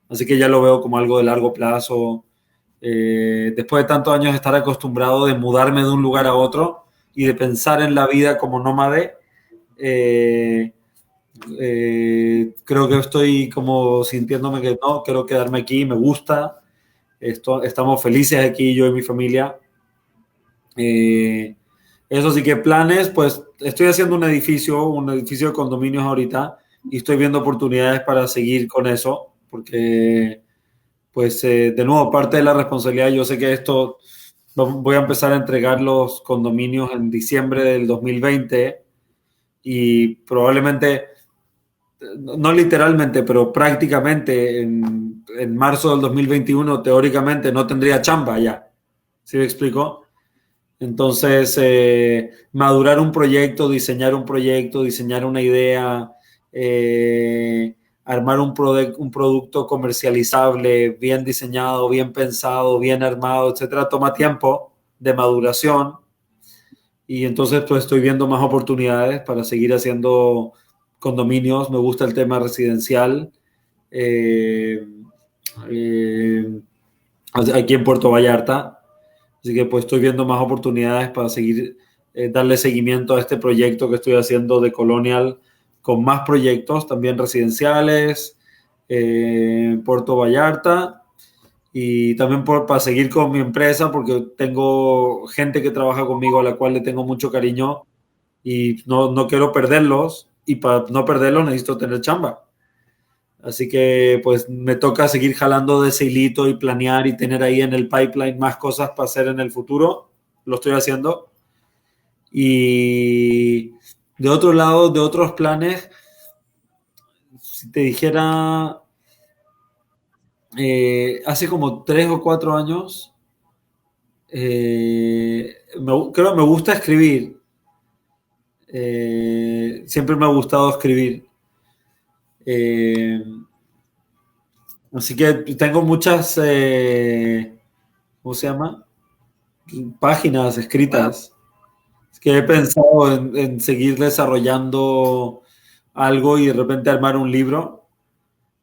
Así que ya lo veo como algo de largo plazo. Después de tantos años de estar acostumbrado de mudarme de un lugar a otro y de pensar en la vida como nómade, eh, creo que estoy como sintiéndome que no, quiero quedarme aquí, me gusta, estamos felices aquí yo y mi familia. Eso sí que planes, pues estoy haciendo un edificio de condominios ahorita y estoy viendo oportunidades para seguir con eso, porque pues de nuevo, parte de la responsabilidad, yo sé que esto voy a empezar a entregar los condominios en diciembre del 2020 y probablemente, no literalmente, pero prácticamente en marzo del 2021 teóricamente no tendría chamba ya. ¿Sí me explico? Entonces, madurar un proyecto, diseñar una idea, armar un producto comercializable, bien diseñado, bien pensado, bien armado, etcétera, toma tiempo de maduración. Y entonces, pues estoy viendo más oportunidades para seguir haciendo condominios. Me gusta el tema residencial. Eh, eh, Aquí en Puerto Vallarta. Así que pues estoy viendo más oportunidades para seguir, darle seguimiento a este proyecto que estoy haciendo de Colonial con más proyectos también residenciales en Puerto Vallarta y también para seguir con mi empresa porque tengo gente que trabaja conmigo a la cual le tengo mucho cariño y no quiero perderlos y para no perderlos necesito tener chamba. Así que pues me toca seguir jalando de ese hilito y planear y tener ahí en el pipeline más cosas para hacer en el futuro. Lo estoy haciendo. Y de otro lado, de otros planes, si te dijera, hace como 3 o 4 años, creo que me gusta escribir. Siempre me ha gustado escribir. Eh, Así que tengo muchas, ¿cómo se llama? páginas escritas. Es que he pensado en seguir desarrollando algo y de repente armar un libro,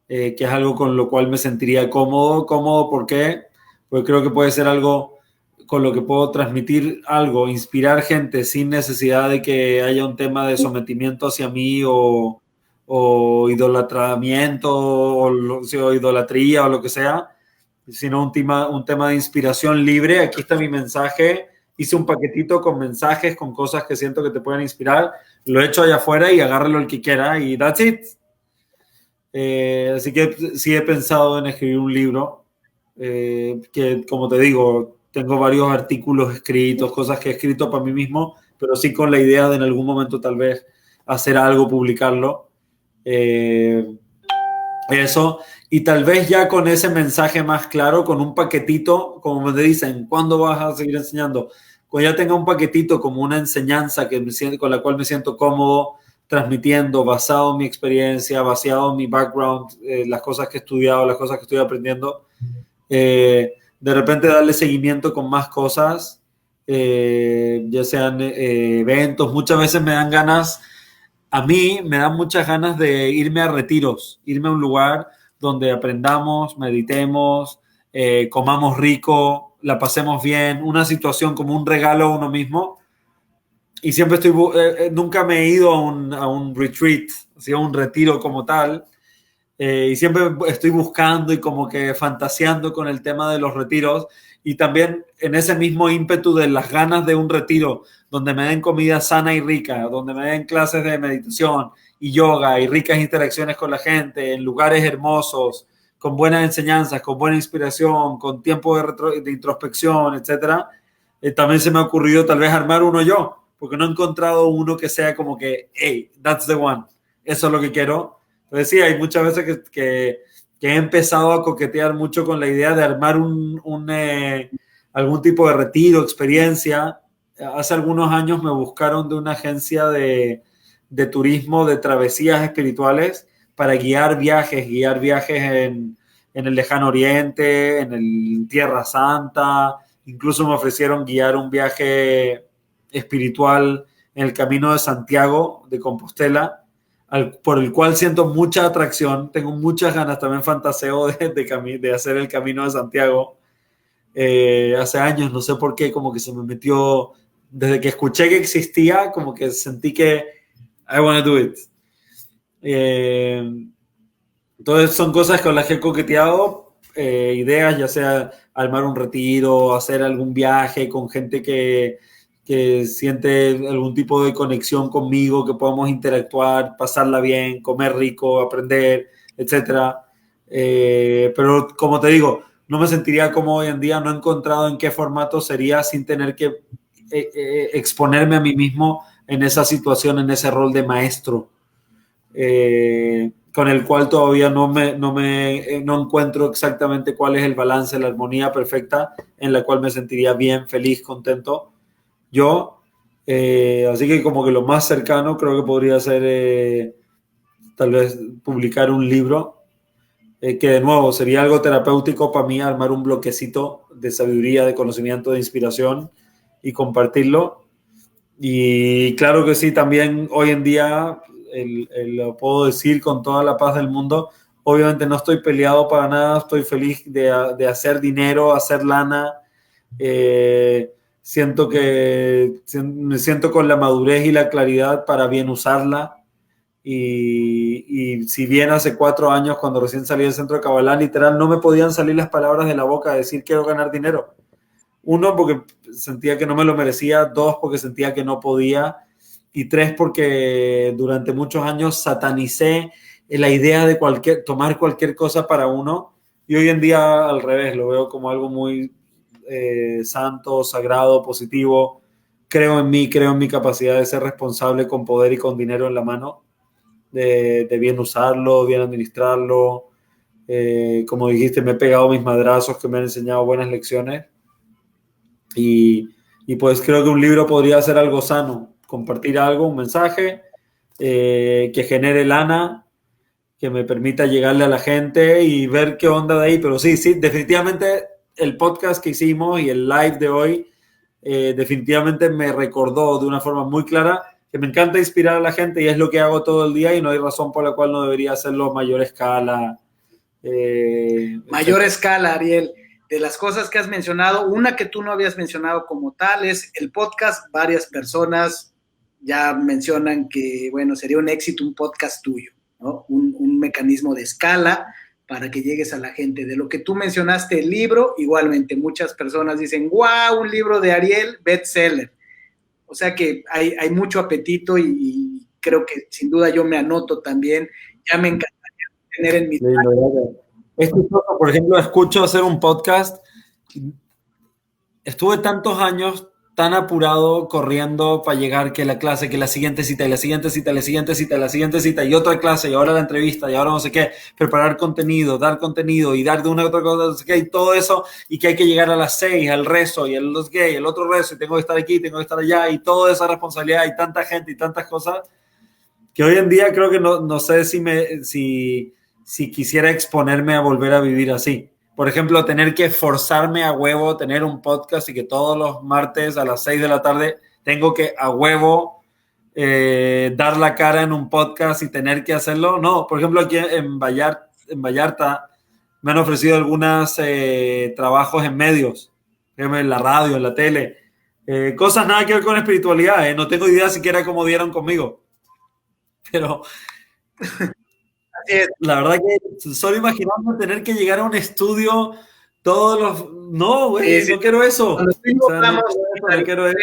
que es algo con lo cual me sentiría cómodo. Cómodo, ¿por qué? Porque creo que puede ser algo con lo que puedo transmitir algo, inspirar gente sin necesidad de que haya un tema de sometimiento hacia mí o idolatramiento o idolatría o lo que sea, sino un tema de inspiración libre. Aquí está mi mensaje. Hice un paquetito con mensajes, con cosas que siento que te pueden inspirar. Lo he hecho allá afuera y agárralo el que quiera y that's it. Así que sí he pensado en escribir un libro, que como te digo, tengo varios artículos escritos, cosas que he escrito para mí mismo, pero sí con la idea de en algún momento tal vez hacer algo, publicarlo. Eso, y tal vez ya con ese mensaje más claro, con un paquetito, como me dicen, ¿cuándo vas a seguir enseñando? Cuando ya tenga un paquetito como una enseñanza con la cual me siento cómodo transmitiendo, basado en mi experiencia, basado en mi background, las cosas que he estudiado, las cosas que estoy aprendiendo, de repente darle seguimiento con más cosas, ya sean eventos. Muchas veces me dan ganas, a mí me dan muchas ganas de irme a retiros, irme a un lugar donde aprendamos, meditemos, comamos rico, la pasemos bien, una situación como un regalo a uno mismo. Y siempre nunca me he ido a un retreat, así, a un retiro como tal. Y siempre estoy buscando y como que fantaseando con el tema de los retiros, y también en ese mismo ímpetu de las ganas de un retiro donde me den comida sana y rica, donde me den clases de meditación y yoga y ricas interacciones con la gente en lugares hermosos, con buenas enseñanzas, con buena inspiración, con tiempo de introspección, etcétera. También se me ha ocurrido tal vez armar uno yo, porque no he encontrado uno que sea como que, hey, that's the one, eso es lo que quiero. Entonces sí, hay muchas veces que he empezado a coquetear mucho con la idea de armar algún tipo de retiro, experiencia. Hace algunos años me buscaron de una agencia de turismo, de travesías espirituales, para guiar viajes en el Lejano Oriente, en Tierra Santa. Incluso me ofrecieron guiar un viaje espiritual en el Camino de Santiago de Compostela, por el cual siento mucha atracción, tengo muchas ganas, también fantaseo de hacer el Camino de Santiago. Hace años, no sé por qué, como que se me metió, desde que escuché que existía, como que sentí que I want to do it. Entonces son cosas con las que he coqueteado, ideas, ya sea armar un retiro, hacer algún viaje con gente que siente algún tipo de conexión conmigo, que podamos interactuar, pasarla bien, comer rico, aprender, etcétera. Pero como te digo, no me sentiría como hoy en día, no he encontrado en qué formato sería sin tener que exponerme a mí mismo en esa situación, en ese rol de maestro, con el cual todavía no encuentro exactamente cuál es el balance, la armonía perfecta en la cual me sentiría bien, feliz, contento yo. Así que como que lo más cercano creo que podría ser tal vez publicar un libro, que de nuevo sería algo terapéutico para mí, armar un bloquecito de sabiduría, de conocimiento, de inspiración y compartirlo. Y claro que sí, también hoy en día lo puedo decir con toda la paz del mundo. Obviamente no estoy peleado para nada, estoy feliz de hacer dinero, hacer lana. Me siento con la madurez y la claridad para bien usarla. Y si bien hace 4 años, cuando recién salí del centro de Kabbalah, literal, no me podían salir las palabras de la boca de decir quiero ganar dinero. Uno, porque sentía que no me lo merecía. Dos, porque sentía que no podía. Y tres, porque durante muchos años satanicé la idea de tomar cualquier cosa para uno. Y hoy en día, al revés, lo veo como algo muy santo, sagrado, positivo. Creo en mí, creo en mi capacidad de ser responsable con poder y con dinero en la mano, de bien usarlo, bien administrarlo. Como dijiste, me he pegado mis madrazos que me han enseñado buenas lecciones. Y pues creo que un libro podría ser algo sano, compartir algo, un mensaje que genere lana, que me permita llegarle a la gente y ver qué onda de ahí. Pero sí, definitivamente el podcast que hicimos y el live de hoy definitivamente me recordó de una forma muy clara que me encanta inspirar a la gente y es lo que hago todo el día y no hay razón por la cual no debería hacerlo a mayor escala. Mayor escala, Ariel. De las cosas que has mencionado, una que tú no habías mencionado como tal es el podcast. Varias personas ya mencionan que, bueno, sería un éxito un podcast tuyo, ¿no? Un mecanismo de escala para que llegues a la gente. De lo que tú mencionaste, el libro, igualmente muchas personas dicen, wow, un libro de Ariel, bestseller. O sea que hay mucho apetito y creo que sin duda yo me anoto también. Ya me encantaría tener en mi... Es chistoso, por ejemplo, escucho hacer un podcast. Estuve tantos años tan apurado corriendo para llegar que la clase, que la siguiente cita, y la siguiente cita, la siguiente cita, la siguiente cita, y otra clase, y ahora la entrevista, y ahora no sé qué, preparar contenido, dar contenido, y dar de una a otra cosa, no sé qué, y todo eso, y que hay que llegar a las 6, al rezo, y el los gay, el otro rezo, y tengo que estar aquí, tengo que estar allá, y toda esa responsabilidad, y tanta gente, y tantas cosas, que hoy en día creo que no sé si quisiera exponerme a volver a vivir así. Por ejemplo, tener que forzarme a huevo, tener un podcast y que todos los martes a las 6 de la tarde tengo que a huevo dar la cara en un podcast y tener que hacerlo. No, por ejemplo, aquí en Vallarta me han ofrecido algunos trabajos en medios, en la radio, en la tele, cosas nada que ver con espiritualidad. No tengo idea siquiera cómo dieron conmigo. Pero la verdad que solo imaginando tener que llegar a un estudio todos los... No, güey, no quiero eso. Cuando no quiero eso.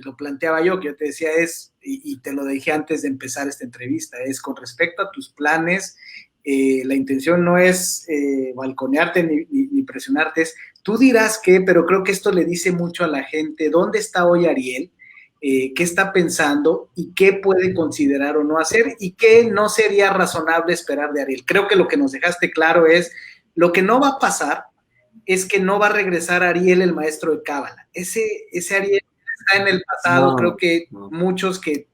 Lo planteaba yo, que yo te decía y te lo dije antes de empezar esta entrevista, es con respecto a tus planes, la intención no es balconearte ni presionarte, tú dirás que, pero creo que esto le dice mucho a la gente, ¿dónde está hoy Ariel? Qué está pensando y qué puede considerar o no hacer y qué no sería razonable esperar de Ariel. Creo que lo que nos dejaste claro es, lo que no va a pasar es que no va a regresar Ariel, el maestro de Cábala. Ese Ariel está en el pasado, creo que muchos que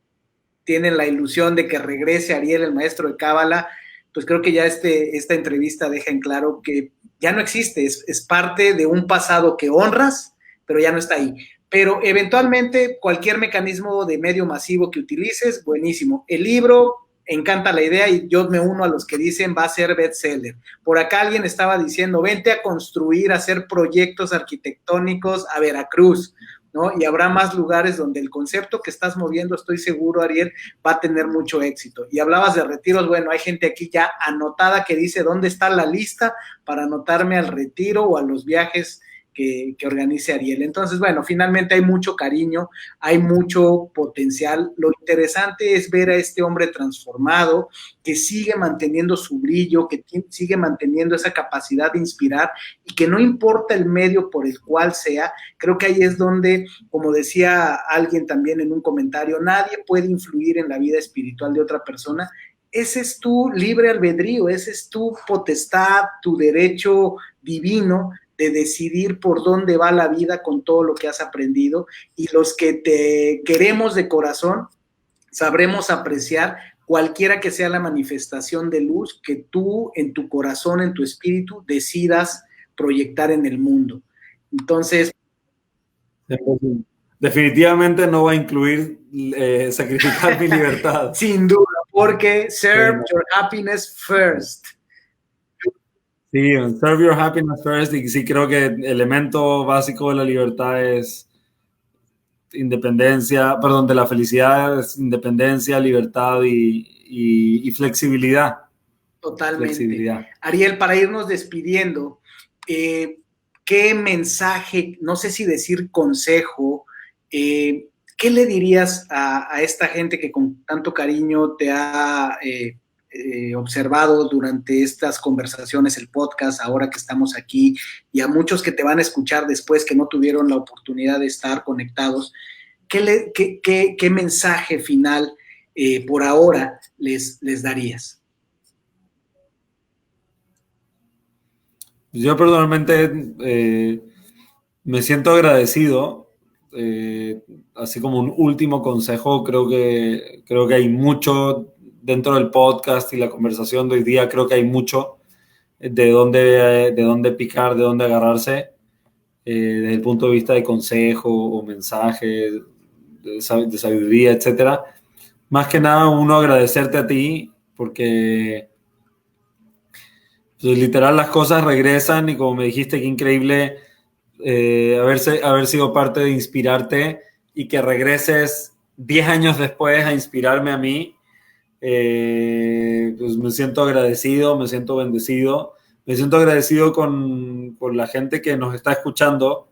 tienen la ilusión de que regrese Ariel, el maestro de Cábala, pues creo que ya esta entrevista deja en claro que ya no existe, es parte de un pasado que honras, pero ya no está ahí. Pero eventualmente cualquier mecanismo de medio masivo que utilices, buenísimo. El libro, encanta la idea y yo me uno a los que dicen va a ser bestseller. Por acá alguien estaba diciendo, vente a construir, a hacer proyectos arquitectónicos a Veracruz, ¿no? Y habrá más lugares donde el concepto que estás moviendo, estoy seguro, Ariel, va a tener mucho éxito. Y hablabas de retiros, bueno, hay gente aquí ya anotada que dice, ¿dónde está la lista para anotarme al retiro o a los viajes que organice Ariel? Entonces, bueno, finalmente hay mucho cariño, hay mucho potencial. Lo interesante es ver a este hombre transformado, que sigue manteniendo su brillo, que sigue manteniendo esa capacidad de inspirar y que no importa el medio por el cual sea. Creo que ahí es donde, como decía alguien también en un comentario, nadie puede influir en la vida espiritual de otra persona. Ese es tu libre albedrío, ese es tu potestad, tu derecho divino de decidir por dónde va la vida con todo lo que has aprendido, y los que te queremos de corazón sabremos apreciar cualquiera que sea la manifestación de luz que tú en tu corazón, en tu espíritu, decidas proyectar en el mundo. Entonces, definitivamente no va a incluir sacrificar mi libertad. Sin duda, porque serve your happiness first. Sí, serve your happiness first, y sí creo que el elemento básico de la libertad es de la felicidad es independencia, libertad y flexibilidad. Totalmente. Flexibilidad. Ariel, para irnos despidiendo, ¿qué mensaje, no sé si decir consejo, qué le dirías a esta gente que con tanto cariño te ha observado durante estas conversaciones, el podcast, ahora que estamos aquí, y a muchos que te van a escuchar después que no tuvieron la oportunidad de estar conectados? ¿Qué mensaje final por ahora les darías? Yo personalmente me siento agradecido. Así como un último consejo, creo que hay mucho dentro del podcast y la conversación de hoy día. Creo que hay mucho de dónde picar, de dónde agarrarse. desde el punto de vista de consejo o mensaje, de sabiduría, etcétera. Más que nada, uno agradecerte a ti, porque pues, literal las cosas regresan y como me dijiste, qué increíble haber sido parte de inspirarte y que regreses 10 años después a inspirarme a mí. Pues me siento agradecido, me siento bendecido, me siento agradecido con la gente que nos está escuchando,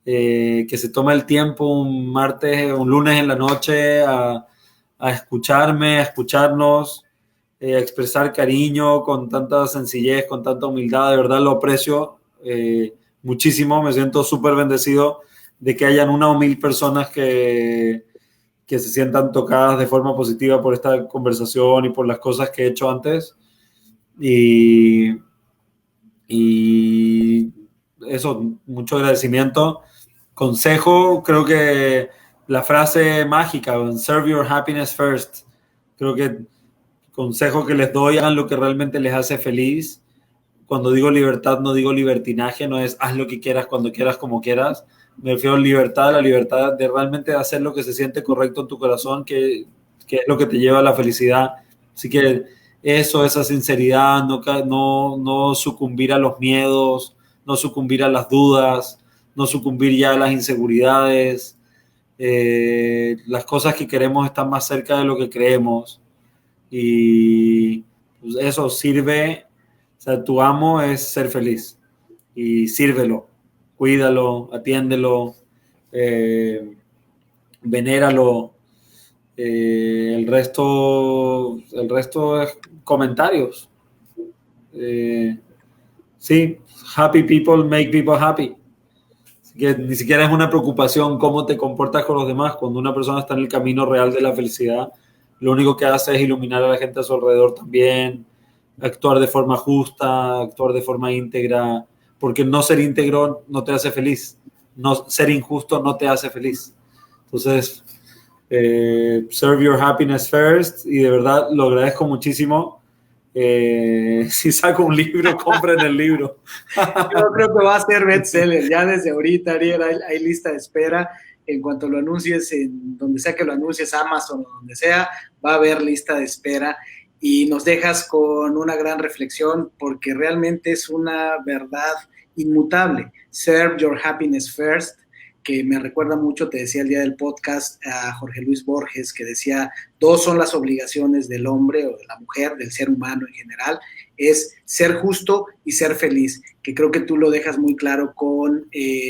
que se toma el tiempo un martes, un lunes en la noche a escucharme, a escucharnos, a expresar cariño con tanta sencillez, con tanta humildad. De verdad lo aprecio muchísimo. Me siento súper bendecido de que hayan 1 o 1000 personas que se sientan tocadas de forma positiva por esta conversación y por las cosas que he hecho antes. Y eso, mucho agradecimiento. Consejo, creo que la frase mágica, serve your happiness first. Creo que consejo que les doy, hagan lo que realmente les hace feliz. Cuando digo libertad, no digo libertinaje, no es haz lo que quieras, cuando quieras, como quieras. Me refiero a libertad, la libertad de realmente hacer lo que se siente correcto en tu corazón, que es lo que te lleva a la felicidad. Así que eso, esa sinceridad, no sucumbir a los miedos, no sucumbir a las dudas, no sucumbir ya a las inseguridades. Las cosas que queremos están más cerca de lo que creemos. Y pues eso sirve. O sea, tu amo es ser feliz y sírvelo, cuídalo, atiéndelo, venéralo. El resto es comentarios. Sí, happy people make people happy. Así que ni siquiera es una preocupación cómo te comportas con los demás. Cuando una persona está en el camino real de la felicidad, lo único que hace es iluminar a la gente a su alrededor también, actuar de forma justa, actuar de forma íntegra, porque no ser íntegro no te hace feliz, no ser injusto no te hace feliz. Entonces, serve your happiness first, y de verdad lo agradezco muchísimo. Si saco un libro, compren el libro. Yo creo que va a ser bestseller. Ya desde ahorita, Ariel, hay lista de espera. En cuanto lo anuncies, en donde sea que lo anuncies, Amazon o donde sea, va a haber lista de espera. Y nos dejas con una gran reflexión, porque realmente es una verdad inmutable. Serve your happiness first, que me recuerda mucho, te decía el día del podcast, a Jorge Luis Borges, que decía, 2 son las obligaciones del hombre o de la mujer, del ser humano en general, es ser justo y ser feliz, que creo que tú lo dejas muy claro con,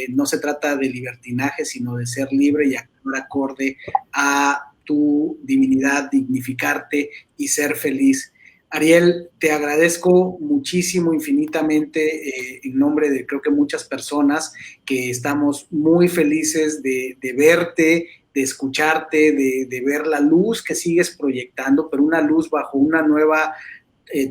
no se trata de libertinaje, sino de ser libre y actuar acorde a tu divinidad, dignificarte y ser feliz. Ariel, te agradezco muchísimo, infinitamente, en nombre de creo que muchas personas que estamos muy felices de verte, de escucharte, de ver la luz que sigues proyectando, pero una luz bajo una nueva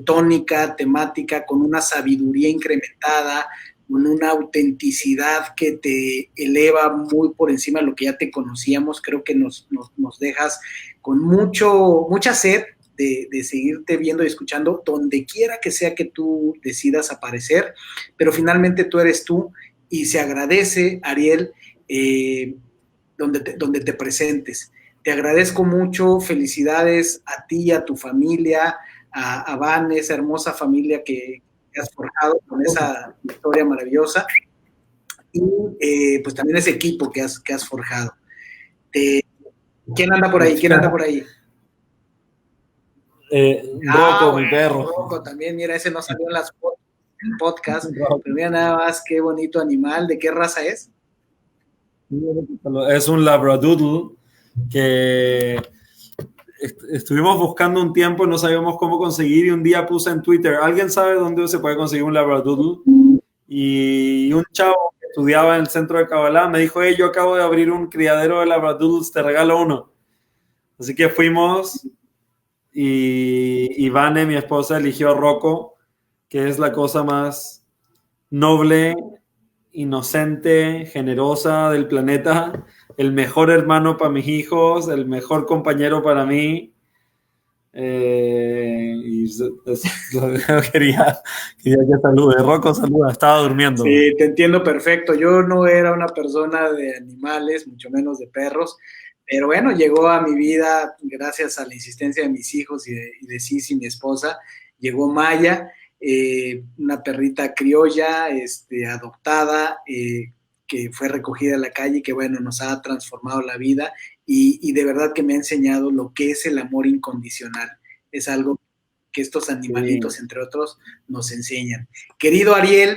tónica, temática, con una sabiduría incrementada, con una autenticidad que te eleva muy por encima de lo que ya te conocíamos. Creo que nos dejas con mucha sed de seguirte viendo y escuchando donde quiera que sea que tú decidas aparecer, pero finalmente tú eres tú y se agradece, Ariel, donde te presentes. Te agradezco mucho, felicidades a ti y a tu familia, a Van, esa hermosa familia que has forjado con esa historia maravillosa, y pues también ese equipo que has forjado. ¿Quién anda por ahí? ¿Quién anda por ahí? Rocco, mi perro. Rocco también, mira, ese no salió en el podcast, pero mira nada más qué bonito animal. ¿De qué raza es? Es un labradoodle que estuvimos buscando un tiempo, no sabíamos cómo conseguir, y un día puse en Twitter, ¿alguien sabe dónde se puede conseguir un labradoodle? Y un chavo que estudiaba en el centro de Kabbalah me dijo, hey, yo acabo de abrir un criadero de labradoodles, te regalo uno. Así que fuimos, y Vane, mi esposa, eligió a Rocco, que es la cosa más noble, inocente, generosa del planeta, el mejor hermano para mis hijos, el mejor compañero para mí. Quería que salude. Rocco, saluda, estaba durmiendo. Sí, te entiendo perfecto. Yo no era una persona de animales, mucho menos de perros, pero bueno, llegó a mi vida gracias a la insistencia de mis hijos y de Sisi, mi esposa. Llegó Maya, una perrita criolla, adoptada, que fue recogida en la calle y que bueno, nos ha transformado la vida y de verdad que me ha enseñado lo que es el amor incondicional. Es algo que estos animalitos, Sí. entre otros, nos enseñan. Querido Ariel,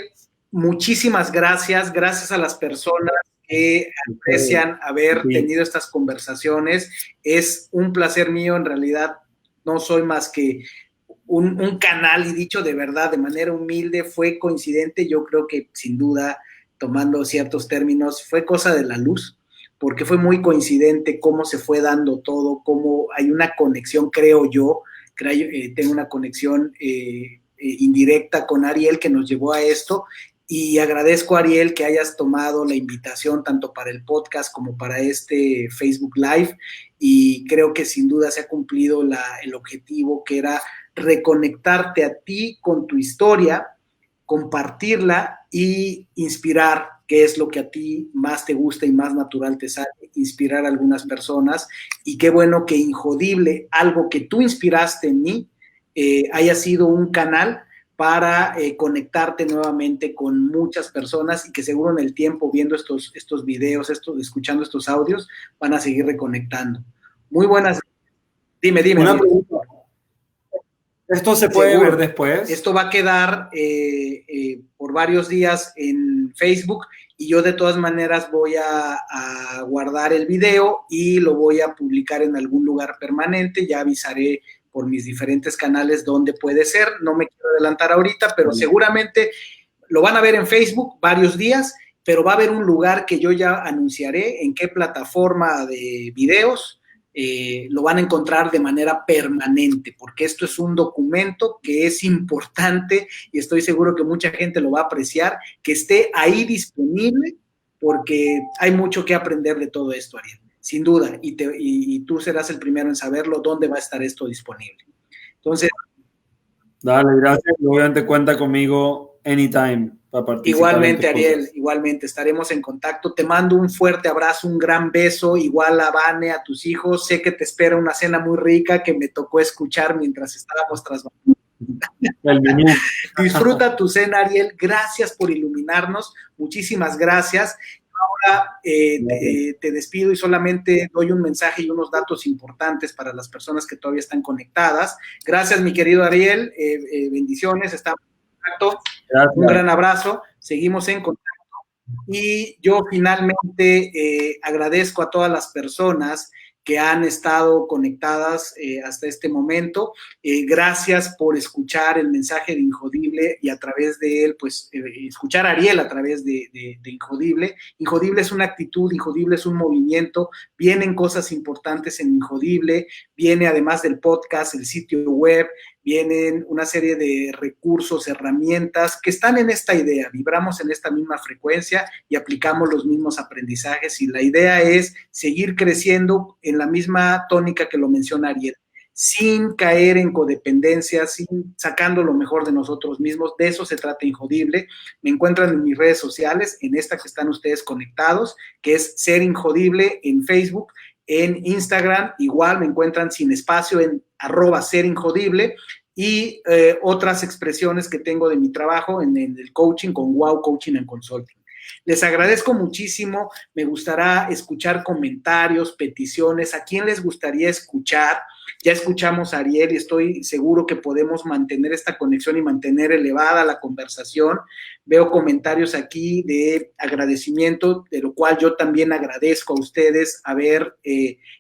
muchísimas gracias. Gracias a las personas que aprecian haber Sí. tenido estas conversaciones. Es un placer mío, en realidad no soy más que un canal y dicho de verdad, de manera humilde, fue coincidente. Yo creo que sin duda, tomando ciertos términos, fue cosa de la luz, porque fue muy coincidente cómo se fue dando todo, cómo hay una conexión, creo yo, tengo una conexión indirecta con Ariel que nos llevó a esto y agradezco a Ariel que hayas tomado la invitación tanto para el podcast como para este Facebook Live y creo que sin duda se ha cumplido el objetivo que era reconectarte a ti con tu historia, compartirla y inspirar, que es lo que a ti más te gusta y más natural te sale, inspirar a algunas personas. Y qué bueno que Injodible, algo que tú inspiraste en mí, haya sido un canal para conectarte nuevamente con muchas personas y que seguro en el tiempo, viendo estos videos, escuchando estos audios, van a seguir reconectando. Muy buenas. Dime, Una Ariel. pregunta. ¿Esto se puede ver Seguro. después? Esto va a quedar por varios días en Facebook y yo de todas maneras voy a guardar el video y lo voy a publicar en algún lugar permanente. Ya avisaré por mis diferentes canales dónde puede ser. No me quiero adelantar ahorita, pero seguramente lo van a ver en Facebook varios días, pero va a haber un lugar que yo ya anunciaré en qué plataforma de videos lo van a encontrar de manera permanente, porque esto es un documento que es importante y estoy seguro que mucha gente lo va a apreciar, que esté ahí disponible, porque hay mucho que aprender de todo esto, Ariel, sin duda, y tú serás el primero en saberlo, dónde va a estar esto disponible. Entonces, dale, gracias. Obviamente cuenta conmigo anytime para participar en tus igualmente, Ariel, cosas. igualmente, estaremos en contacto. Te mando un fuerte abrazo, un gran beso, igual a Vane, a tus hijos. Sé que te espera una cena muy rica que me tocó escuchar mientras estábamos tras. El menú. Disfruta tu cena, Ariel. Gracias por iluminarnos. Muchísimas gracias. Ahora te despido y solamente doy un mensaje y unos datos importantes para las personas que todavía están conectadas. Gracias, mi querido Ariel. Bendiciones. Estamos en contacto. Gracias. Un gran abrazo. Seguimos en contacto. Y yo finalmente agradezco a todas las personas que han estado conectadas hasta este momento. Gracias por escuchar el mensaje de Injodible y a través de él, pues, escuchar a Ariel a través de Injodible. Injodible es una actitud, Injodible es un movimiento, vienen cosas importantes en Injodible, viene además del podcast, el sitio web, vienen una serie de recursos, herramientas que están en esta idea, vibramos en esta misma frecuencia y aplicamos los mismos aprendizajes y la idea es seguir creciendo en la misma tónica que lo menciona Ariel, sin caer en codependencia, sin sacando lo mejor de nosotros mismos. De eso se trata Injodible. Me encuentran en mis redes sociales, en esta que están ustedes conectados, que es Ser Injodible en Facebook. En Instagram igual me encuentran sin espacio en @serinjodible y otras expresiones que tengo de mi trabajo en el coaching con Wow Coaching and Consulting. Les agradezco muchísimo, me gustará escuchar comentarios, peticiones, a quién les gustaría escuchar. Ya escuchamos a Ariel y estoy seguro que podemos mantener esta conexión y mantener elevada la conversación. Veo comentarios aquí de agradecimiento, de lo cual yo también agradezco a ustedes haber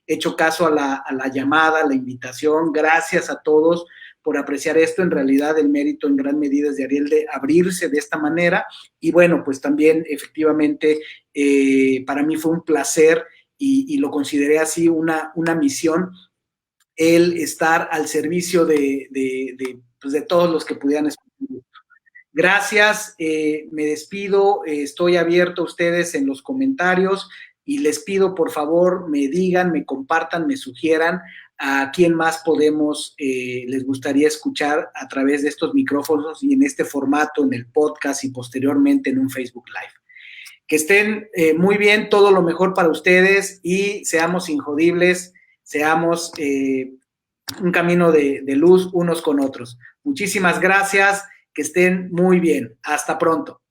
hecho caso a la llamada, a la invitación. Gracias a todos por apreciar esto. En realidad el mérito en gran medida es de Ariel de abrirse de esta manera y bueno, pues también efectivamente para mí fue un placer y lo consideré así una misión el estar al servicio pues de todos los que pudieran escuchar. Gracias, me despido, estoy abierto a ustedes en los comentarios y les pido por favor me digan, me compartan, me sugieran a quién más les gustaría escuchar a través de estos micrófonos y en este formato, en el podcast y posteriormente en un Facebook Live. Que estén muy bien, todo lo mejor para ustedes y seamos injodibles, seamos un camino de luz unos con otros. Muchísimas gracias, que estén muy bien. Hasta pronto.